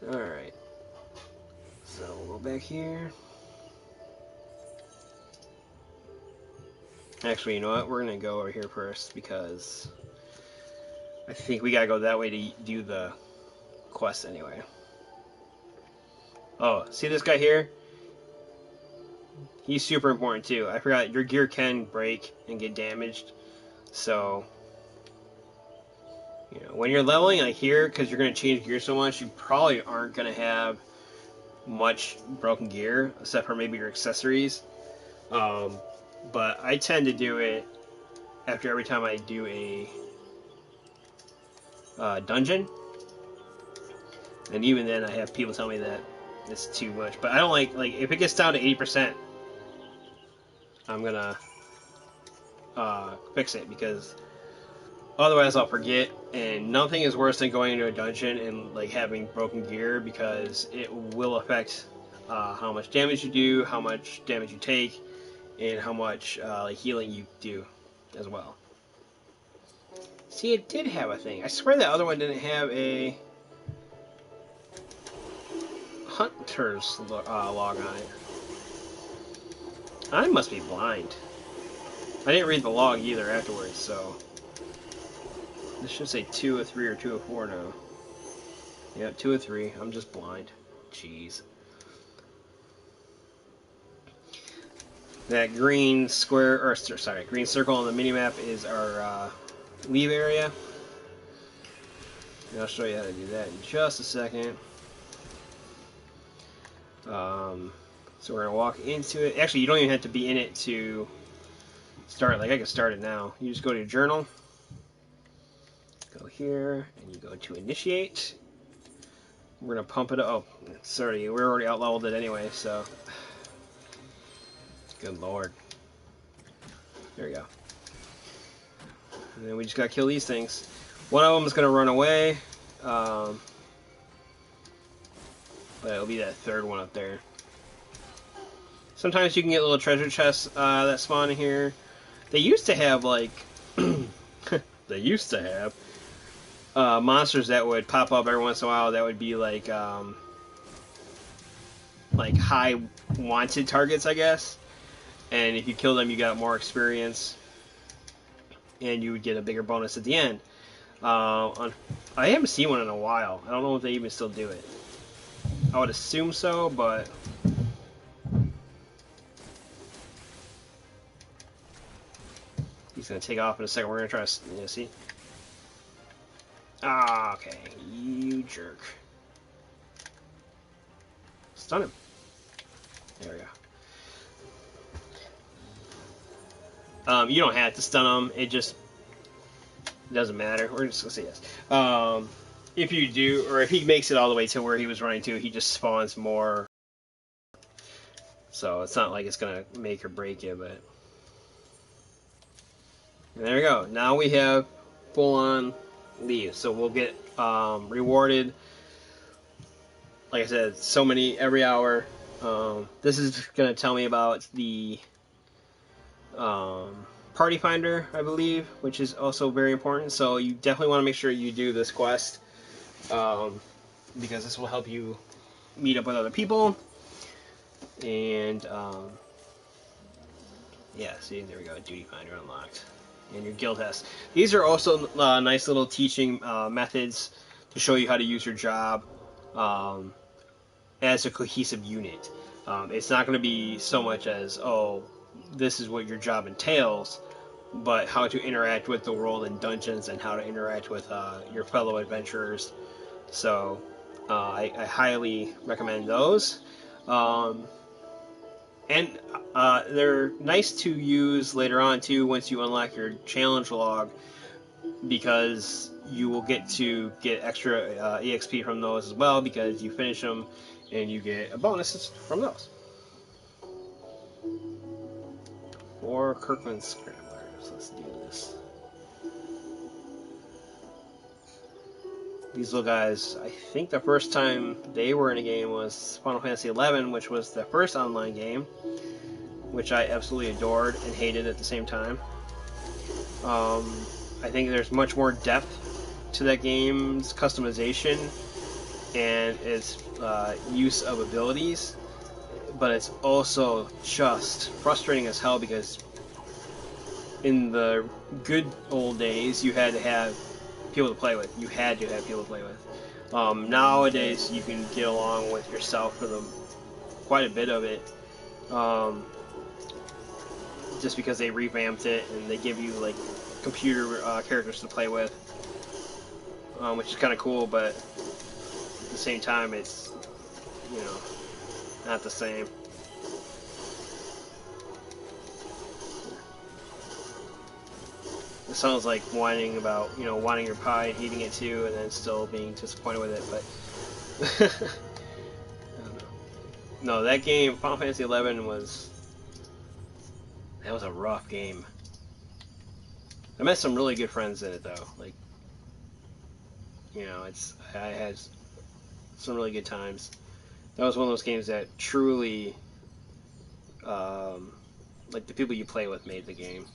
Alright. So we'll go back here. Actually, you know what? We're going to go over here first because I think we got to go that way to do the quest anyway. Oh, see this guy here? He's super important too. I forgot your gear can break and get damaged. So, you know, when you're leveling like here, because you're going to change gear so much, you probably aren't going to have much broken gear, except for maybe your accessories. But I tend to do it after every time I do a dungeon. And even then I have people tell me that it's too much. But I don't like if it gets down to 80%, I'm gonna fix it, because otherwise I'll forget, and nothing is worse than going into a dungeon and like having broken gear, because it will affect how much damage you do, how much damage you take, and how much like healing you do as well. See, it did have a thing. I swear the other one didn't have a hunter's log on it. I must be blind. I didn't read the log either afterwards, so this should say 2 of 3 or 2 of 4 now. Yeah, 2 of 3. I'm just blind. Jeez. That green square, or sorry, green circle on the minimap is our leave area. And I'll show you how to do that in just a second. So we're gonna walk into it. Actually, you don't even have to be in it to start. Like, I can start it now. You just go to your journal, go here, and you go to initiate. We're gonna pump it up. Oh, sorry, we're already out leveled it anyway, so good lord. There we go. And then we just gotta kill these things. One of them is gonna run away, but it'll be that third one up there. Sometimes you can get little treasure chests that spawn in here. They used to have like they used to have monsters that would pop up every once in a while that would be like high wanted targets, I guess. And if you kill them, you got more experience, and you would get a bigger bonus at the end. I haven't seen one in a while. I don't know if they even still do it. I would assume so, but he's gonna take off in a second. We're gonna try to see. Ah, okay, you jerk. Stun him. There we go. You don't have to stun him. It just doesn't matter. We're just gonna say yes. If you do, or if he makes it all the way to where he was running to, he just spawns more So it's not like it's gonna make or break you, but and there we go. Now we have full on leave. So we'll get rewarded. Like I said, so many every hour. This is gonna tell me about the party finder, I believe, which is also very important. So you definitely want to make sure you do this quest because this will help you meet up with other people. And yeah, see, there we go, duty finder unlocked, and your guild test. These are also nice little teaching methods to show you how to use your job as a cohesive unit. It's not going to be so much as, oh, this is what your job entails, but how to interact with the world in dungeons and how to interact with your fellow adventurers. So I highly recommend those. And they're nice to use later on too once you unlock your challenge log, because you will get to get extra EXP from those as well because you finish them and you get bonuses from those. Or Kirkland's Scramblers. Let's do this. These little guys, I think the first time they were in a game was Final Fantasy XI, which was the first online game, which I absolutely adored and hated at the same time. I think there's much more depth to that game's customization and its use of abilities, but it's also just frustrating as hell because in the good old days you had to have people to play with. You had to have people to play with. Nowadays you can get along with yourself for quite a bit of it, just because they revamped it and they give you like computer characters to play with, which is kind of cool, but at the same time it's, you know, not the same. It sounds like whining about, you know, wanting your pie and eating it too, and then still being disappointed with it, but I don't know. No, that game, Final Fantasy XI, that was a rough game. I met some really good friends in it though. Like, you know, I had some really good times. That was one of those games that truly, like the people you play with made the game.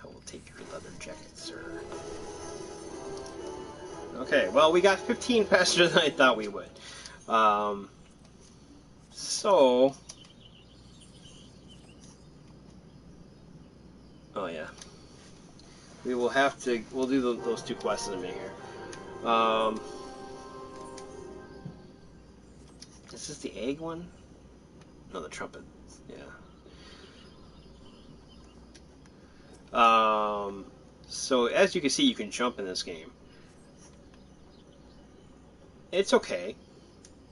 I will take your leather jacket, sir. Okay, well, we got 15 faster than I thought we would. So, oh yeah, we'll do those two quests in a minute here. Is this the egg one? No, the trumpet. Yeah. So as you can see, you can jump in this game. It's okay.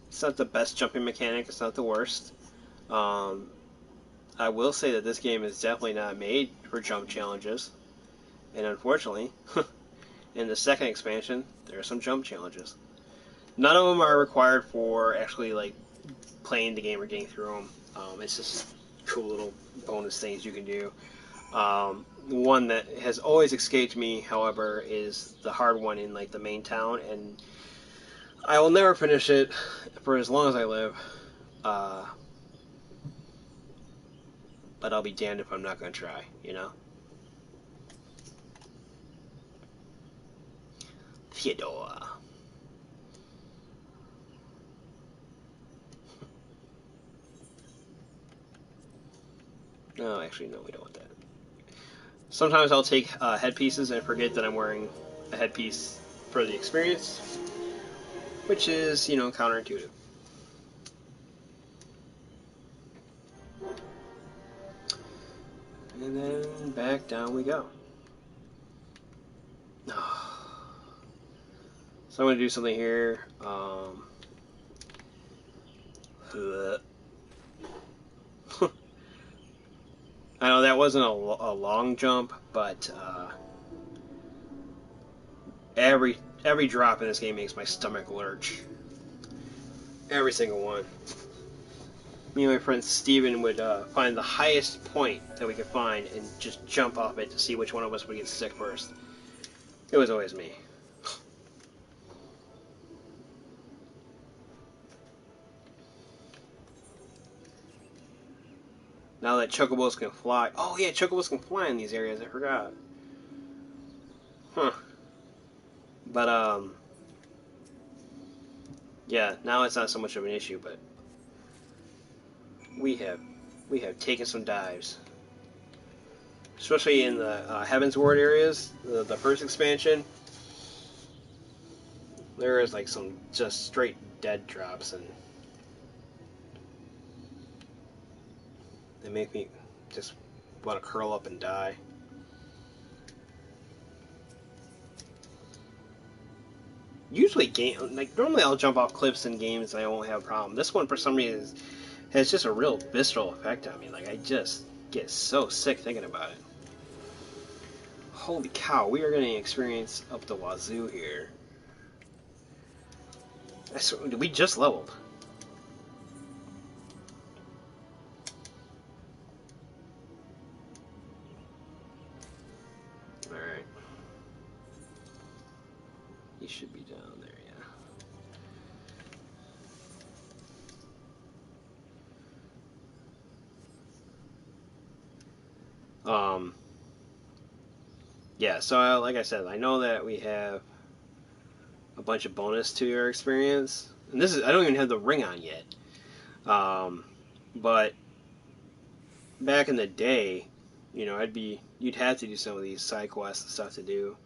It's not the best jumping mechanic. It's not the worst. I will say that this game is definitely not made for jump challenges. And unfortunately, in the second expansion, there are some jump challenges. None of them are required for actually like playing the game or getting through them. It's just cool little bonus things you can do. One that has always escaped me, however, is the hard one in like the main town, and I will never finish it for as long as I live. But I'll be damned if I'm not going to try, you know? Theodore. No, actually, no, we don't want that. Sometimes I'll take headpieces and forget that I'm wearing a headpiece for the experience, which is, you know, counterintuitive. And then back down we go. So I'm going to do something here. I know that wasn't a long jump, but Every drop in this game makes my stomach lurch. Every single one. Me and my friend Steven would find the highest point that we could find and just jump off it to see which one of us would get sick first. It was always me. Now that chocobos can fly. Oh yeah, chocobos can fly in these areas. I forgot. Huh. But yeah. Now it's not so much of an issue. But we have taken some dives, especially in the Heaven's Ward areas. The first expansion, there is like some just straight dead drops, and they make me just want to curl up and die. Usually, normally I'll jump off cliffs in games and I won't have a problem. This one, for some reason, has just a real visceral effect on me. Like, I just get so sick thinking about it. Holy cow, we are getting experience up the wazoo here. I swear, we just leveled. Alright. He should be down there, yeah. Yeah, so like I said, I know that we have a bunch of bonus to your experience. And this is, I don't even have the ring on yet. But back in the day, you know, you'd have to do some of these side quests and stuff to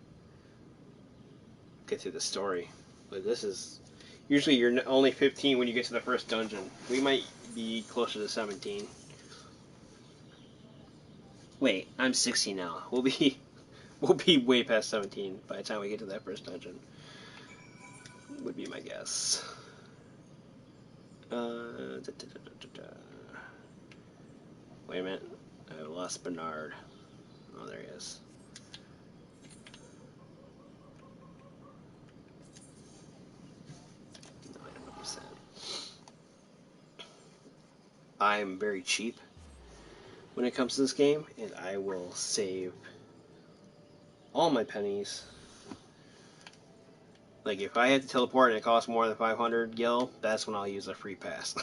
get through the story. But this is, usually you're only 15 when you get to the first dungeon. We might be closer to 17. Wait, I'm 16 now. We'll be way past 17 by the time we get to that first dungeon. Would be my guess. Wait a minute. I lost Bernard. Oh, there he is. No, I don't know what he said. I'm very cheap when it comes to this game, and I will save all my pennies. Like, if I had to teleport and it costs more than 500 gil, that's when I'll use a free pass.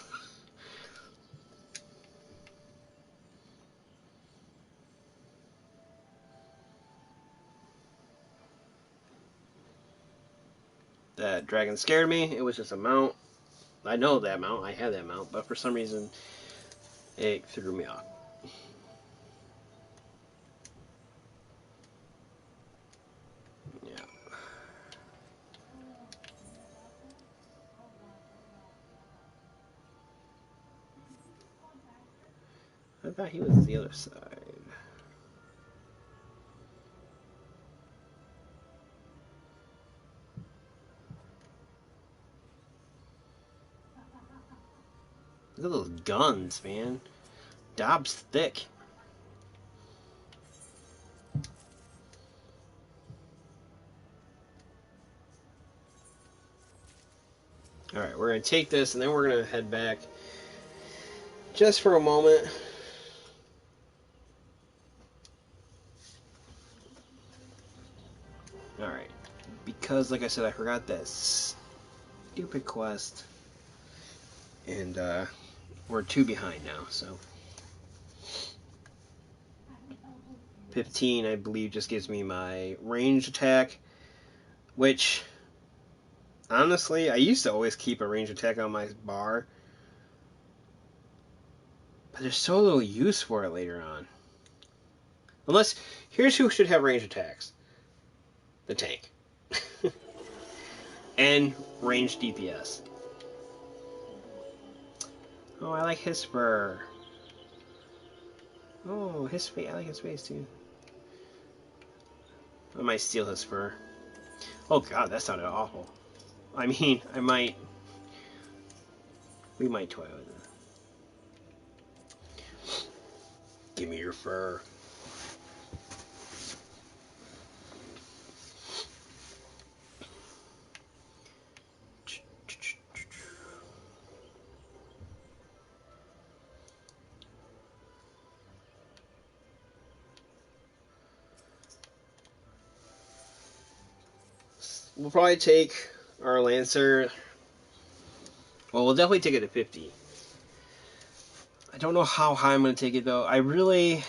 That dragon scared me. It was just a mount. I know that mount. I had that mount, but for some reason, it threw me off. Yeah. I thought he was the other side. Look at those guns, man. Dobbs thick. Alright, we're going to take this and then we're going to head back just for a moment. Alright. Because, like I said, I forgot that stupid quest. And we're 2 behind now, so 15, I believe, just gives me my ranged attack, which, honestly, I used to always keep a ranged attack on my bar, but there's so little use for it later on. Unless, here's who should have ranged attacks. The tank. And ranged DPS. Oh, I like his fur. Oh, his face. I like his face too. I might steal his fur. Oh god, that sounded awful. I mean, we might toy with it. Give me your fur. we'll probably take our Lancer. Well, we'll definitely take it to 50. I don't know how high I'm going to take it, though. I really...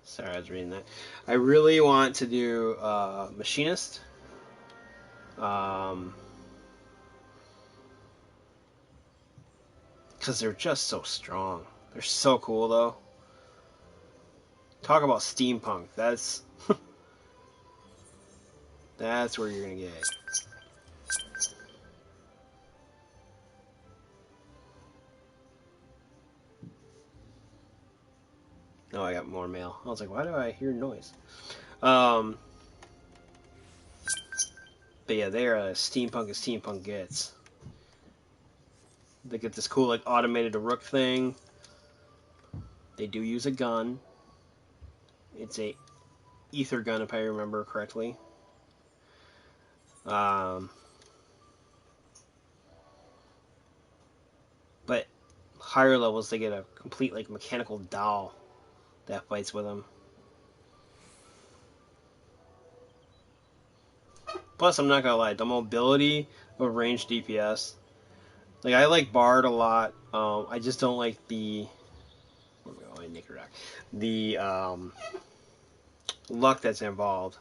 Sorry, I was reading that. I really want to do Machinist. Because they're just so strong. They're so cool, though. Talk about steampunk. That's... That's where you're going to get. Oh, I got more mail. I was like, why do I hear noise? But yeah, they're steampunk as steampunk gets. They get this cool, like, automated rook thing. They do use a gun. It's a ether gun, if I remember correctly. But higher levels, they get a complete, like, mechanical doll that fights with them. Plus, I'm not gonna lie, the mobility of ranged DPS. Like, I like Bard a lot. I just don't like the... The luck that's involved.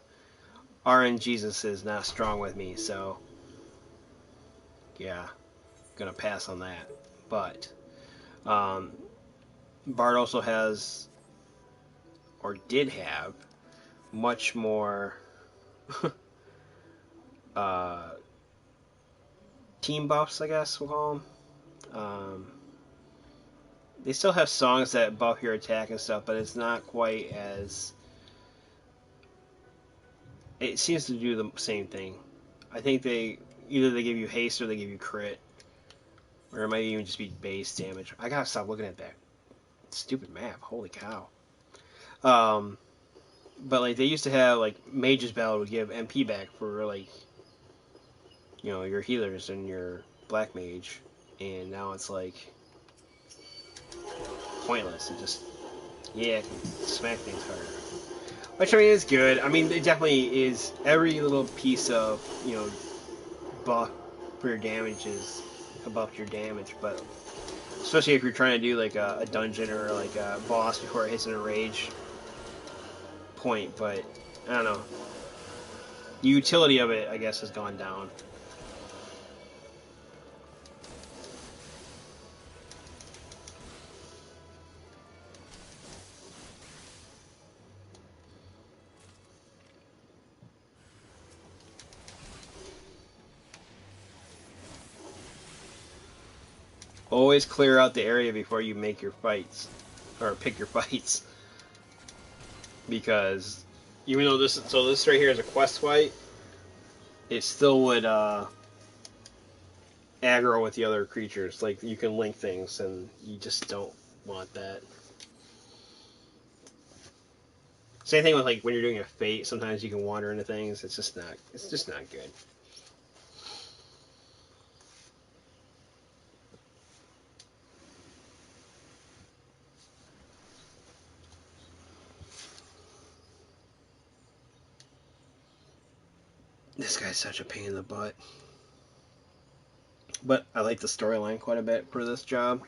RN Jesus is not strong with me, so yeah, gonna pass on that. But Bard also has, or did have, much more team buffs, I guess we'll call them. They still have songs that buff your attack and stuff, but it's not quite as... It seems to do the same thing. I think either they give you haste or they give you crit. Or it might even just be base damage. I gotta stop looking at that stupid map. Holy cow. But like they used to have like Mage's Ballad would give MP back for like your healers and your black mage, and now it's like pointless. It just it can smack things harder. Which I mean is good. I mean it definitely is. Every little piece of buff for your damage is above your damage, but especially if you're trying to do like a dungeon or like a boss before it hits an enrage point. But I don't know. The utility of it, I guess, has gone down. Always clear out the area before you make your fights, or pick your fights, because even though this right here is a quest fight, it still would aggro with the other creatures. Like you can link things, and you just don't want that. Same thing with like when you're doing a fate. Sometimes you can wander into things. It's just not good. This guy's such a pain in the butt. But I like the storyline quite a bit for this job.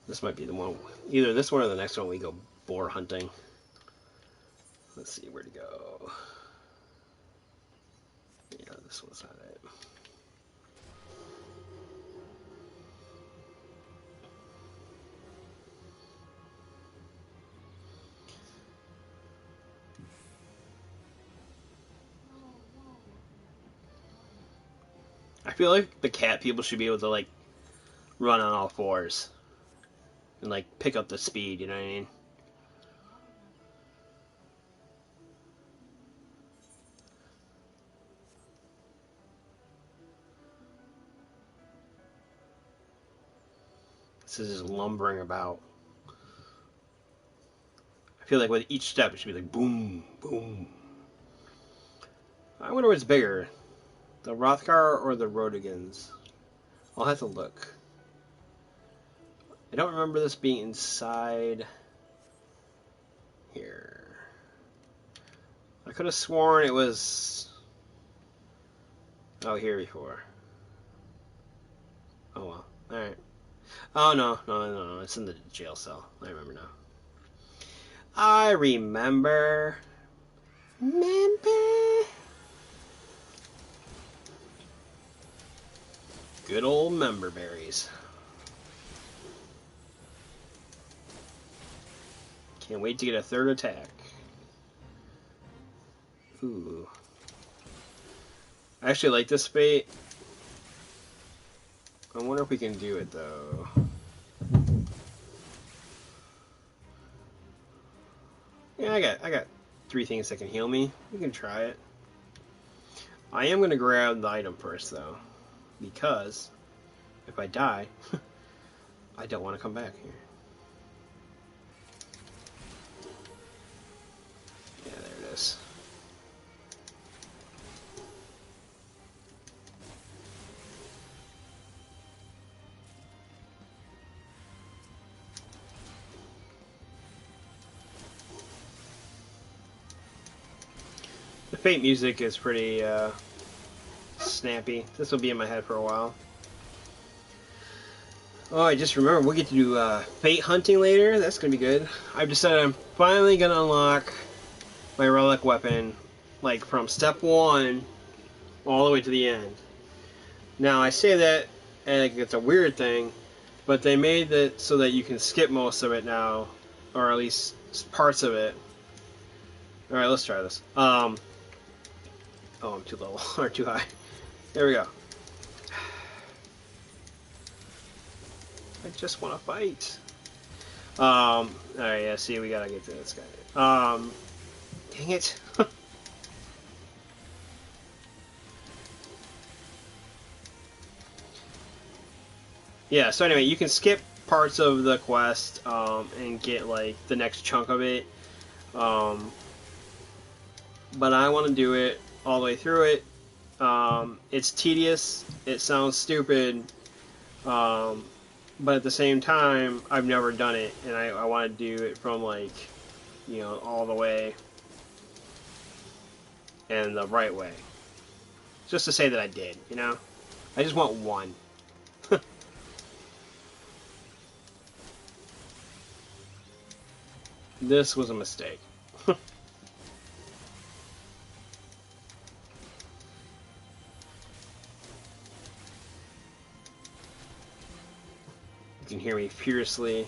This might be the one. Either this one or the next one we go boar hunting. Let's see where to go. Yeah, this one's not it. I feel like the cat people should be able to like run on all fours and like pick up the speed. You know what I mean? This is just lumbering about. I feel like with each step it should be like boom, boom. I wonder what's bigger, The Rothgar or the Rodigans? I'll have to look. I don't remember this being inside here. I could have sworn it was here before. Oh well. Alright. Oh no. It's in the jail cell. I remember now. I remember. Good old member berries. Can't wait to get a third attack. Ooh. I actually like this bait. I wonder if we can do it though. Yeah, I got 3 things that can heal me. We can try it. I am gonna grab the item first though, because if I die, I don't want to come back here. Yeah, there it is. The Fate music is pretty snappy. This will be in my head for a while. Oh, I just remembered we get to do Fate hunting later. That's gonna be good. I've decided I'm finally gonna unlock my relic weapon, like from step 1 all the way to the end. Now I say that and like it's a weird thing, but they made it so that you can skip most of it now, or at least parts of it. All right, let's try this. Oh, I'm too low or too high. There we go. I just want to fight. Alright, yeah, see, we gotta get to this guy. Dang it. Yeah, so anyway, you can skip parts of the quest, and get, like, the next chunk of it. But I want to do it all the way through it. It's tedious, it sounds stupid, but at the same time, I've never done it, and I want to do it from, like, you know, all the way, and the right way. Just to say that I did, you know? I just want one. This was a mistake. You can hear me furiously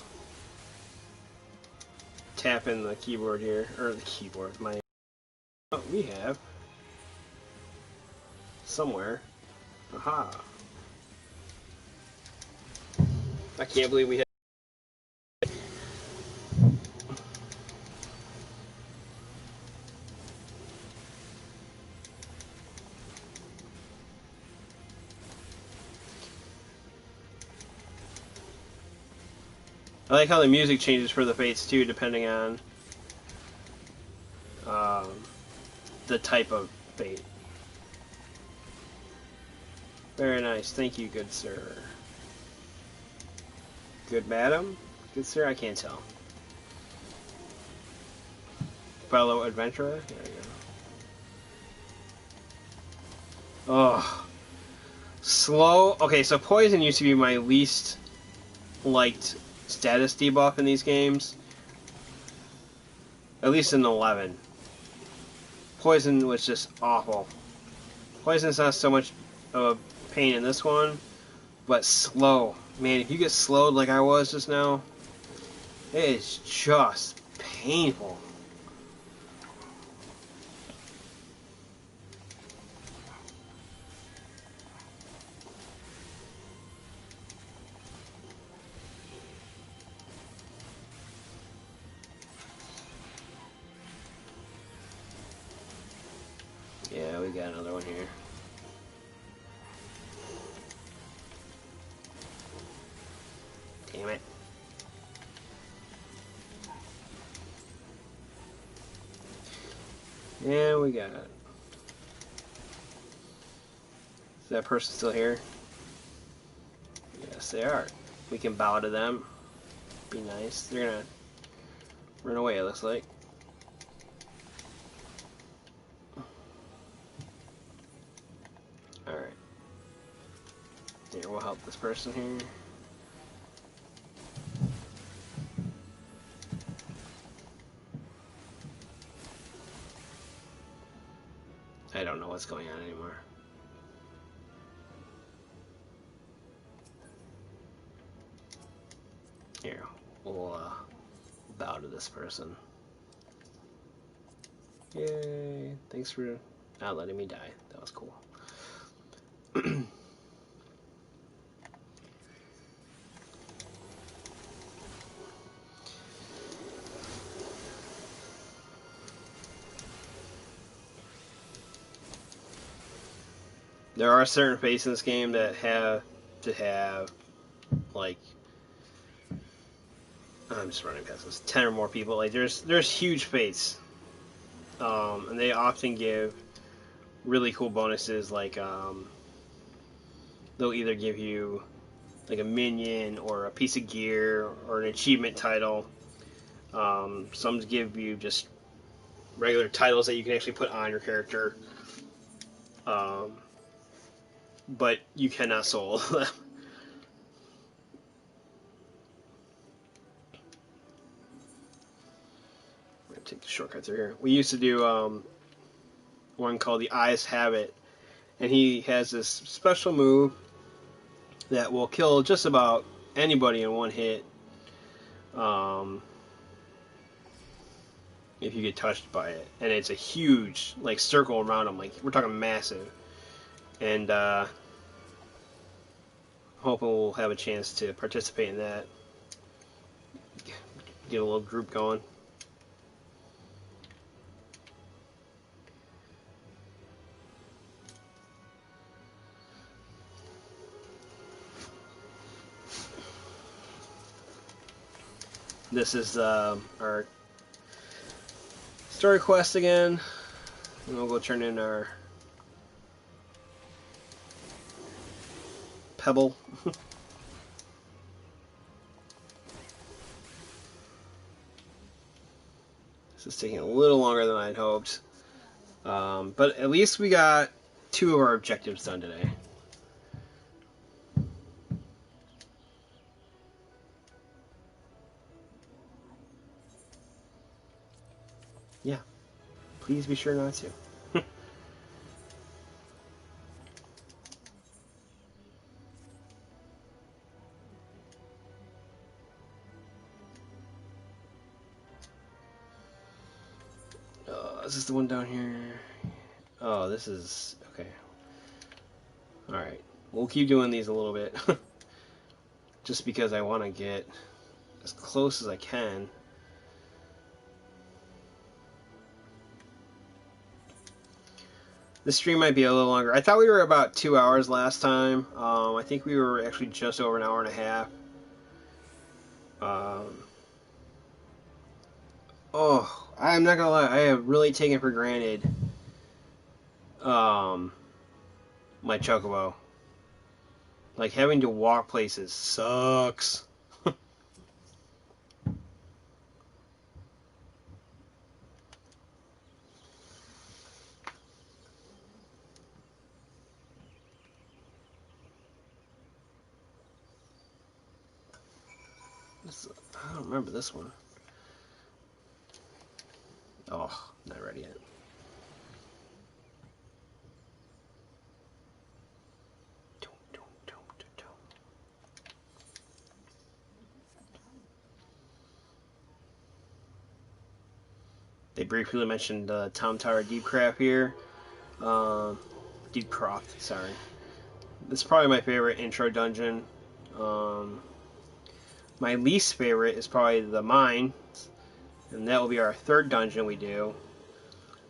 tapping the keyboard here, or the keyboard, my... Oh, we have... somewhere. Aha. I can't believe we have... I like how the music changes for the fates too, depending on the type of fate. Very nice. Thank you, good sir. Good madam? Good sir? I can't tell. Fellow adventurer? There you go. Oh. Slow. Okay, so poison used to be my least liked status debuff in these games. At least in 11. Poison was just awful. Poison's not so much of a pain in this one, but slow. Man, if you get slowed like I was just now, it is just painful. Yeah, we got another one here. Damn it. Yeah, we got it. Is that person still here? Yes, they are. We can bow to them. Be nice. They're gonna run away, it looks like. Alright. Here, we'll help this person here. I don't know what's going on anymore. Here, we'll bow to this person. Yay! Thanks for not letting me die. That was cool. There are certain fates in this game that have to have, like, I'm just running past this, 10 or more people. Like, there's huge fates, and they often give really cool bonuses. Like, they'll either give you like a minion or a piece of gear or an achievement title. Some give you just regular titles that you can actually put on your character, but you cannot soul them. I'm gonna take the shortcut through here. We used to do one called the Eyes Have It, and he has this special move that will kill just about anybody in one hit. If you get touched by it, and it's a huge like circle around them, like we're talking massive, and hoping we'll have a chance to participate in that, get a little group going. This is our story quest again, and we'll go turn in our pebble. This is taking a little longer than I'd hoped, but at least we got 2 of our objectives done today. Yeah, please be sure not to. Is this the one down here? Oh, this is... okay. Alright. We'll keep doing these a little bit. Just because I want to get as close as I can. This stream might be a little longer. I thought we were about 2 hours last time. I think we were actually just over an hour and a half. Oh, I'm not gonna lie. I have really taken for granted my chocobo. Like, having to walk places sucks. I don't remember this one. Oh, not ready yet. They briefly mentioned Tom Tower Deepcraft here. Deepcroft, sorry. This is probably my favorite intro dungeon. My least favorite is probably the mine, and that will be our 3rd dungeon we do.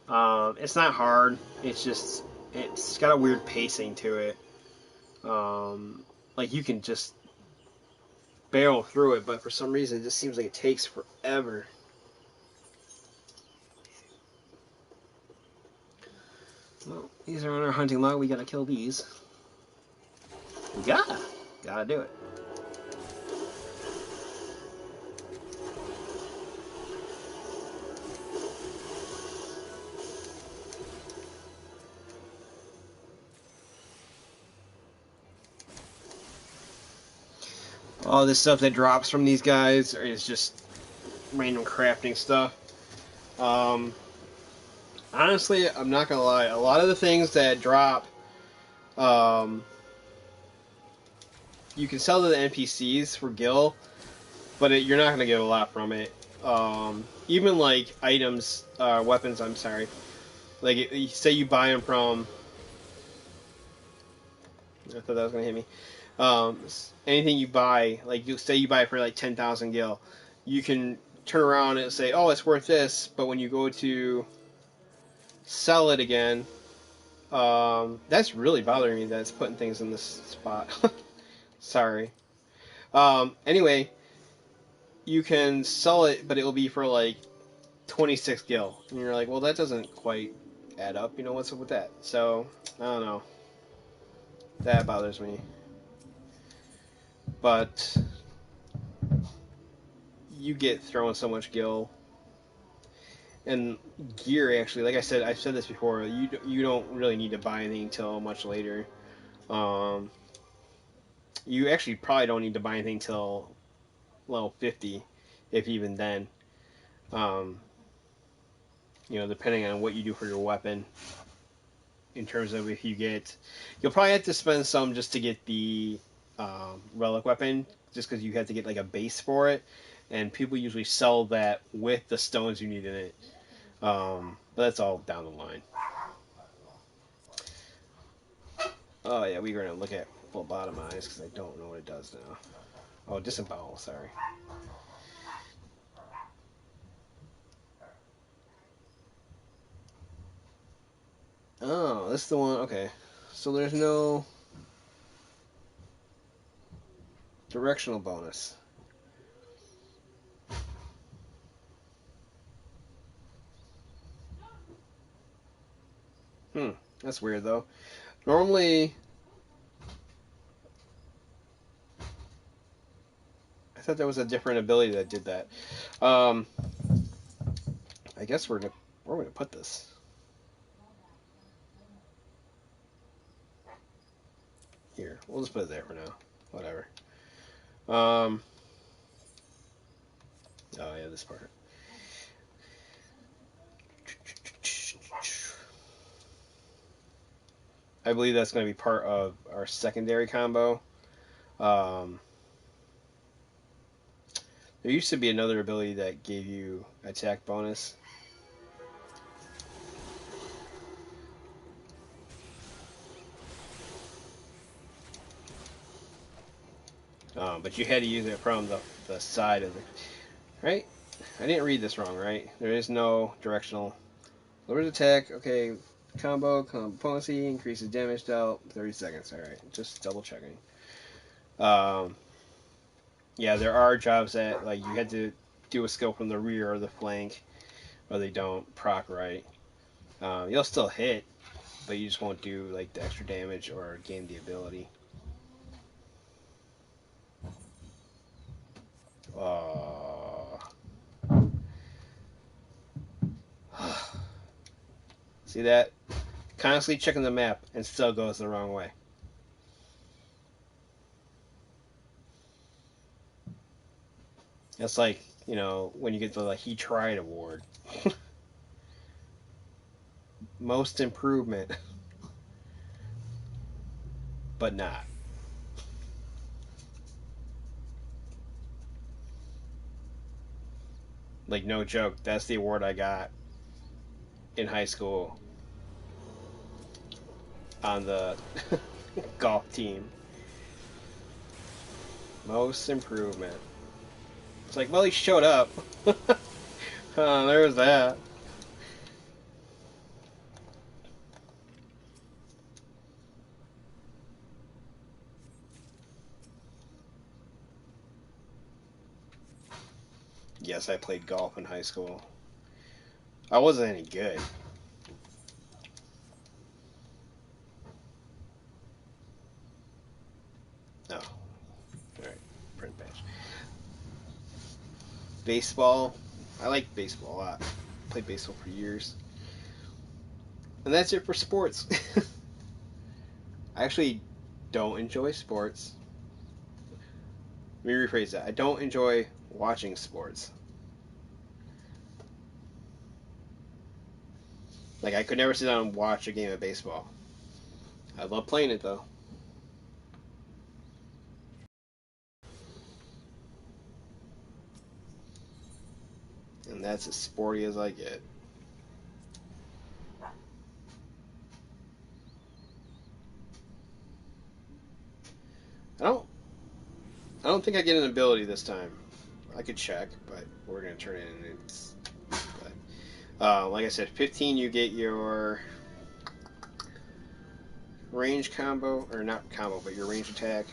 It's not hard. It's just it's got a weird pacing to it. Like you can just barrel through it, but for some reason it just seems like it takes forever. Well, these are on our hunting log. We gotta kill these. You gotta do it. All this stuff that drops from these guys is just random crafting stuff. Honestly, I'm not gonna lie. A lot of the things that drop, um, you can sell to the NPCs for gil, but you're not gonna get a lot from it. Even like items, weapons. I'm sorry. Like, say you buy them from. I thought that was gonna hit me. Anything you buy, like you say you buy it for like 10,000 gil, you can turn around and say, "Oh, it's worth this," but when you go to sell it again, that's really bothering me. That it's putting things in this spot. Sorry. Anyway, you can sell it, but it will be for like 26 gil, and you're like, "Well, that doesn't quite add up. You know what's up with that?" So I don't know. That bothers me. But you get thrown so much gil and gear. Actually, like I said, I've said this before. You don't really need to buy anything until much later. Um, you actually probably don't need to buy anything until level 50, if even then. Um, depending on what you do for your weapon. In terms of if you get, you'll probably have to spend some just to get the relic weapon, just because you have to get like a base for it, and people usually sell that with the stones you need in it. But that's all down the line. Oh yeah, we're gonna look at phlebotomize because I don't know what it does now. Oh, disembowel. Sorry. Oh, this is the one. Okay, so there's no directional bonus. That's weird though. Normally, I thought there was a different ability that did that. Um, I guess where are we gonna put this? Here, we'll just put it there for now. Whatever. Um, oh yeah, this part. I believe that's going to be part of our secondary combo. Um, there used to be another ability that gave you attack bonus. But you had to use it from the side of the. Right? I didn't read this wrong, right? There is no directional. Lowers attack, okay. Componency, increases damage dealt, 30 seconds. Alright, just double checking. Um, yeah, there are jobs that, like, you had to do a skill from the rear or the flank, or they don't proc right. You'll still hit, but you just won't do, like, the extra damage or gain the ability. See that? Constantly checking the map and still goes the wrong way. It's like, when you get the He Tried award. Most improvement. But not. Like, no joke. That's the award I got in high school on the golf team. Most improvement. It's like, well, he showed up. There was that. Yes, I played golf in high school. I wasn't any good. baseball. I like baseball a lot. Played baseball for years. And that's it for sports. I actually don't enjoy sports. Let me rephrase that. I don't enjoy watching sports. Like, I could never sit down and watch a game of baseball. I love playing it, though. And that's as sporty as I get. I don't I don't think I get an ability this time. I could check, but we're gonna turn it in. Like I said, 15 you get your range combo, or not combo, but your range attack.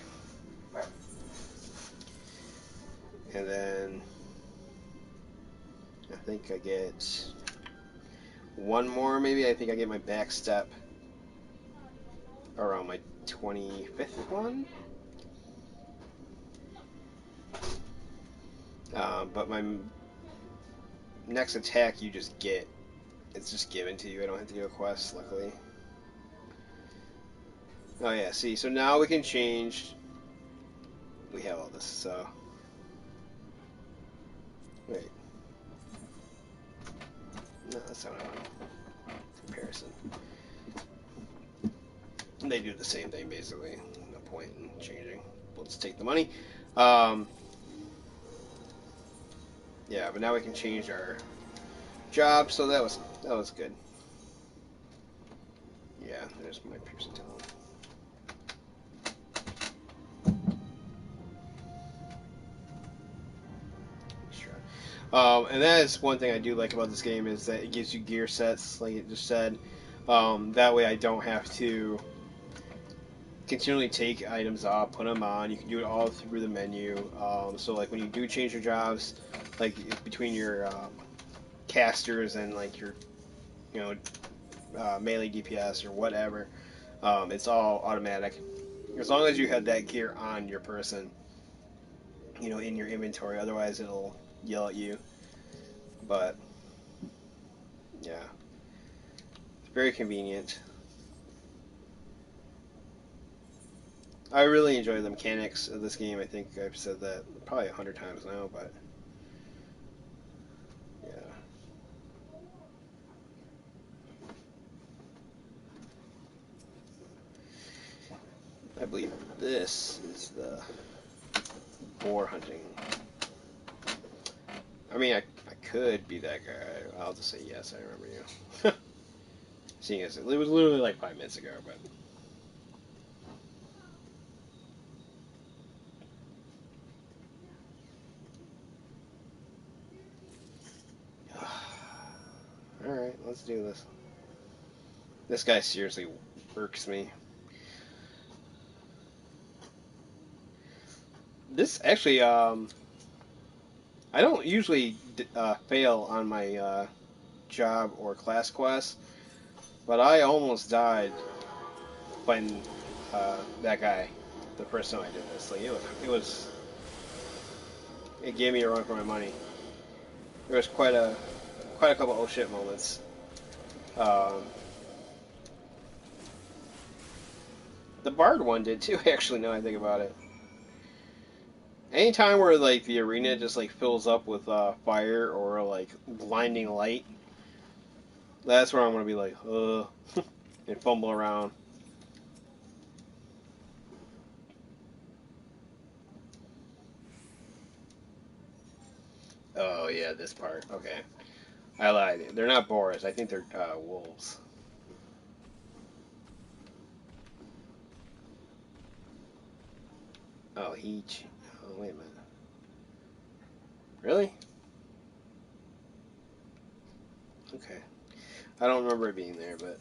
And then I think I get one more, maybe. I think I get my back step around my 25th one. But my next attack you just get. It's just given to you. I don't have to do a quest, luckily. Oh yeah, see, so now we can change. We have all this, so. Wait. No, that's not what I want. Comparison. They do the same thing, basically. No point in changing. Let's take the money. Um, yeah, but now we can change our job, so that was good. Yeah, there's my piercing talent. Sure. And that is one thing I do like about this game is that it gives you gear sets, like it just said. That way I don't have to continually take items off, put them on. You can do it all through the menu. So like when you do change your jobs, like between your casters and like your you know melee DPS or whatever, it's all automatic. As long as you have that gear on your person, in your inventory. Otherwise, it'll yell at you. But yeah, it's very convenient. I really enjoy the mechanics of this game. I think I've said that probably 100 times now, but yeah. I believe this is the boar hunting. I mean, I could be that guy. I'll just say yes, I remember you. Seeing as it was literally like 5 minutes ago, but. Alright, let's do this. This guy seriously irks me. This actually, I don't usually fail on my job or class quest, but I almost died fighting that guy the first time I did this. Like it gave me a run for my money. There was quite a couple oh shit moments. Um, the Bard one did too. Actually, now I think about it. Anytime where like the arena just like fills up with fire or like blinding light, that's where I'm gonna be like, and fumble around. Oh yeah, this part. Okay, I lied. They're not boars. I think they're wolves. Oh, Oh, wait a minute. Really? Okay. I don't remember it being there, but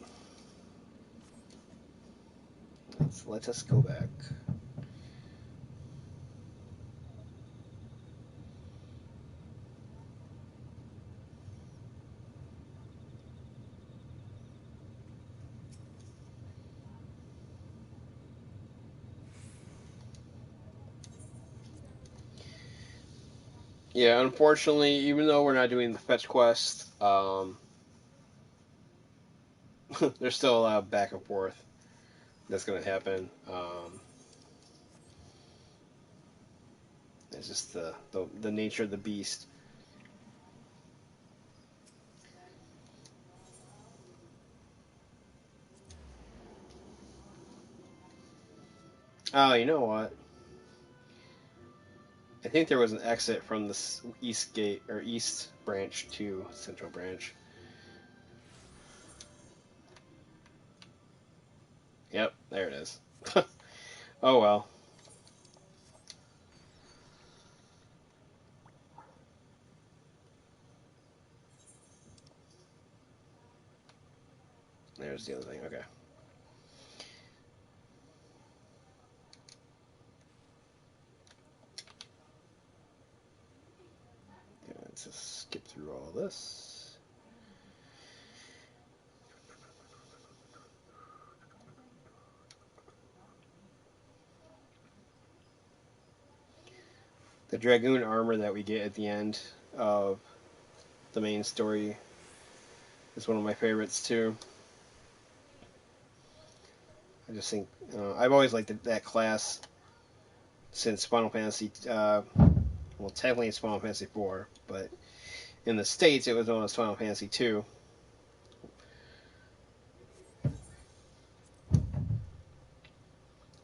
let us go back. Yeah, unfortunately, even though we're not doing the fetch quest, there's still a lot of back and forth that's going to happen. It's just the nature of the beast. Oh, you know what? I think there was an exit from the east gate or east branch to central branch. Yep, there it is. Oh well. There's the other thing. Okay. Okay, let's just skip through all this. The dragoon armor that we get at the end of the main story is one of my favorites too. I just think I've always liked that class since Final Fantasy. Well, technically it's Final Fantasy 4, but in the states it was known as Final Fantasy 2.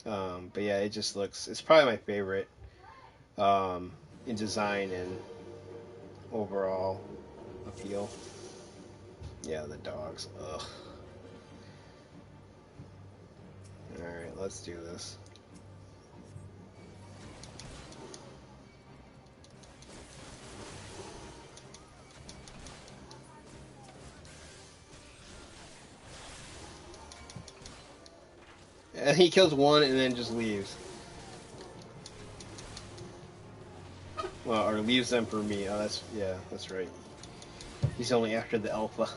But yeah, it just looks. It's probably my favorite um, in design and overall appeal. Yeah, the dogs. Ugh. All right, let's do this. And he kills one and then just leaves. Well, or leaves them for me. Oh, that's right. He's only after the alpha,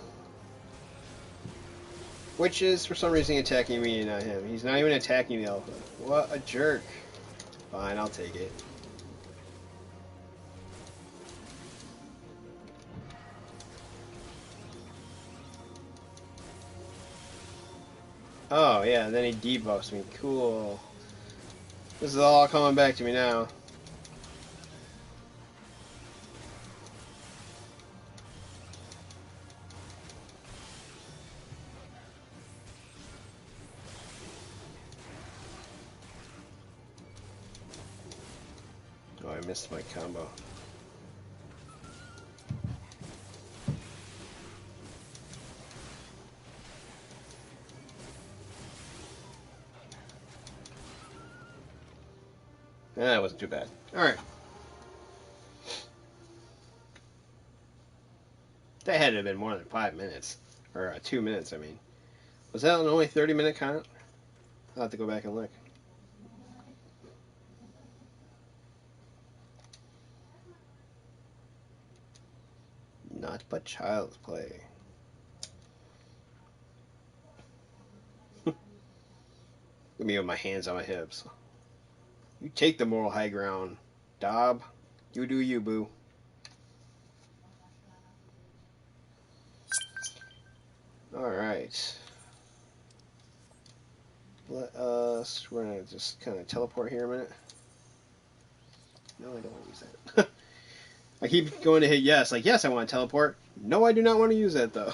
which is for some reason attacking me and not him. He's not even attacking the alpha. What a jerk. Fine, I'll take it. Oh yeah, and then he debuffs me. Cool. This is all coming back to me now. Oh, I missed my combo. That wasn't too bad. Alright. That had to have been more than 5 minutes. Or 2 minutes, I mean. Was that an only 30-minute count? I'll have to go back and look. Not but child's play. Let me with my hands on my hips. You take the moral high ground, Dob. You do you, boo. Alright. We're gonna just kind of teleport here a minute. No, I don't want to use that. I keep going to hit yes. Like, yes, I want to teleport. No, I do not want to use that, though.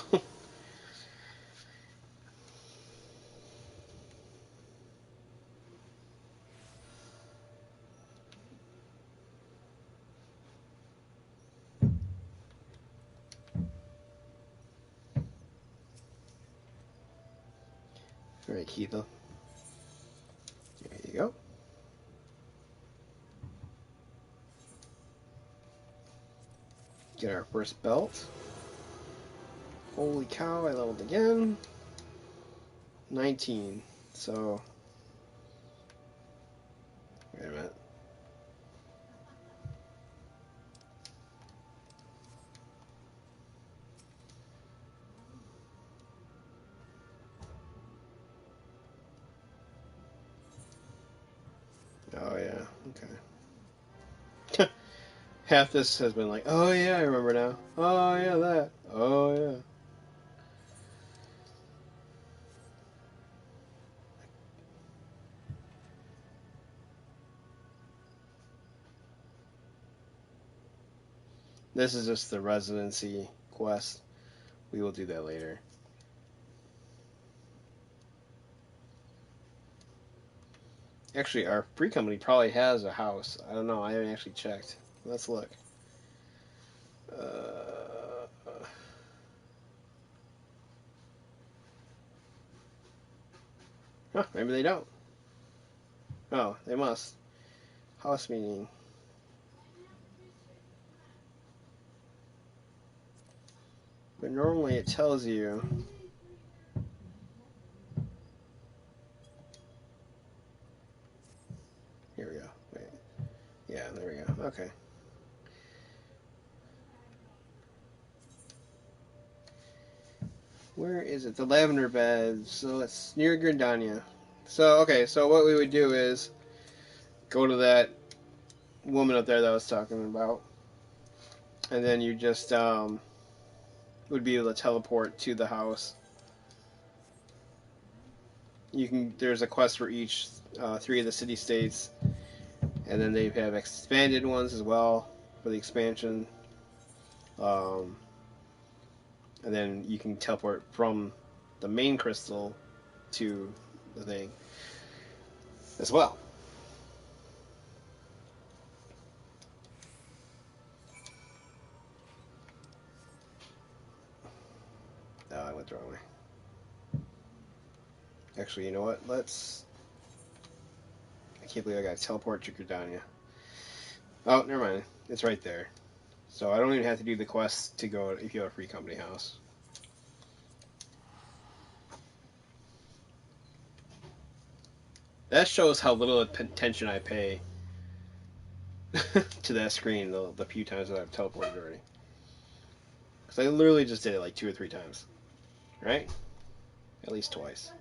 Alright, Keitha. There you go. Get our first belt. Holy cow, I leveled again. 19. So, wait a minute. Oh, yeah, okay. Half this has been like, oh yeah, I remember now. Oh yeah, that. Oh yeah. This is just the residency quest. We will do that later. Actually, our free company probably has a house. I don't know. I haven't actually checked. Let's look. Huh, maybe they don't. Oh, they must. House meeting. But normally it tells you. Here we go. Wait. Yeah, there we go. Okay. Where is it? The lavender bed. So it's near Grindania. So, okay, so what we would do is go to that woman up there that I was talking about. And then you just would be able to teleport to the house. You can. There's a quest for each 3 of the city states, and then they have expanded ones as well for the expansion. Um, and then you can teleport from the main crystal to the thing as well. Oh, I went the wrong way. Actually, you know what? I can't believe I got to teleport to Gridania. Oh, never mind. It's right there. So I don't even have to do the quest to go if you have a free company house. That shows how little attention I pay to that screen the few times that I've teleported already. Because I literally just did it like 2 or 3 times. Right? At least twice.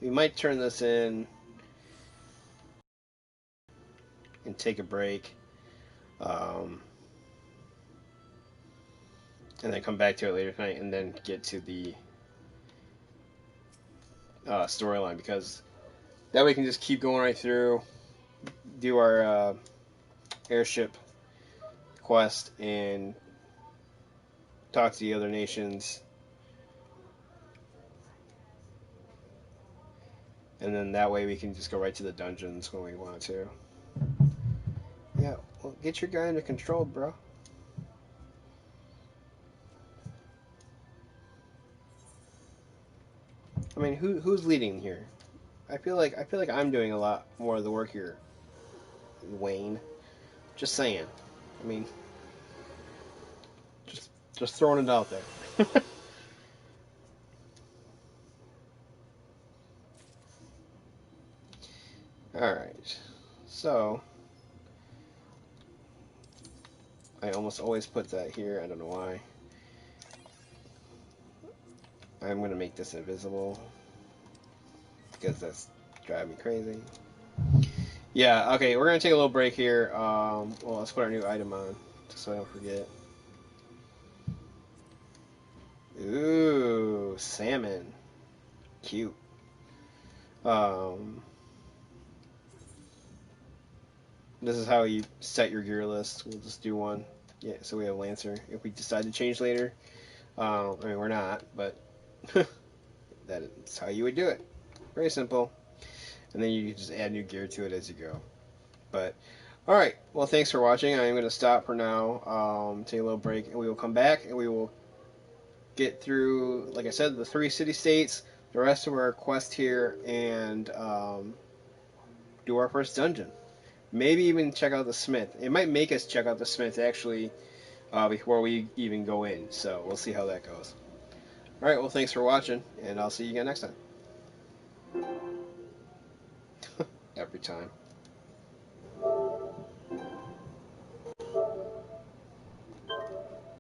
We might turn this in and take a break. And then come back to it later tonight and then get to the storyline because that way we can just keep going right through, do our airship quest, and talk to the other nations. And then that way we can just go right to the dungeons when we want to. Yeah, well, get your guy under control, bro. I mean, who's leading here? I feel like I'm doing a lot more of the work here, Wayne. Just saying. I mean, just just throwing it out there. All right. So I almost always put that here. I don't know why. I'm gonna make this invisible because that's driving me crazy. Yeah. Okay. We're gonna take a little break here. Well, let's put our new item on just so I don't forget. Ooh, salmon. Cute. Um, this is how you set your gear list. We'll just do one. Yeah, so we have Lancer. If we decide to change later, I mean, we're not, but that's how you would do it. Very simple. And then you can just add new gear to it as you go. But, alright, well, thanks for watching. I'm going to stop for now, take a little break, and we will come back and we will get through, like I said, the 3 city states, the rest of our quest here, and do our first dungeon. Maybe even check out the Smith. It might make us check out the Smith actually before we even go in. So we'll see how that goes. All right, well, thanks for watching, and I'll see you again next time. Every time.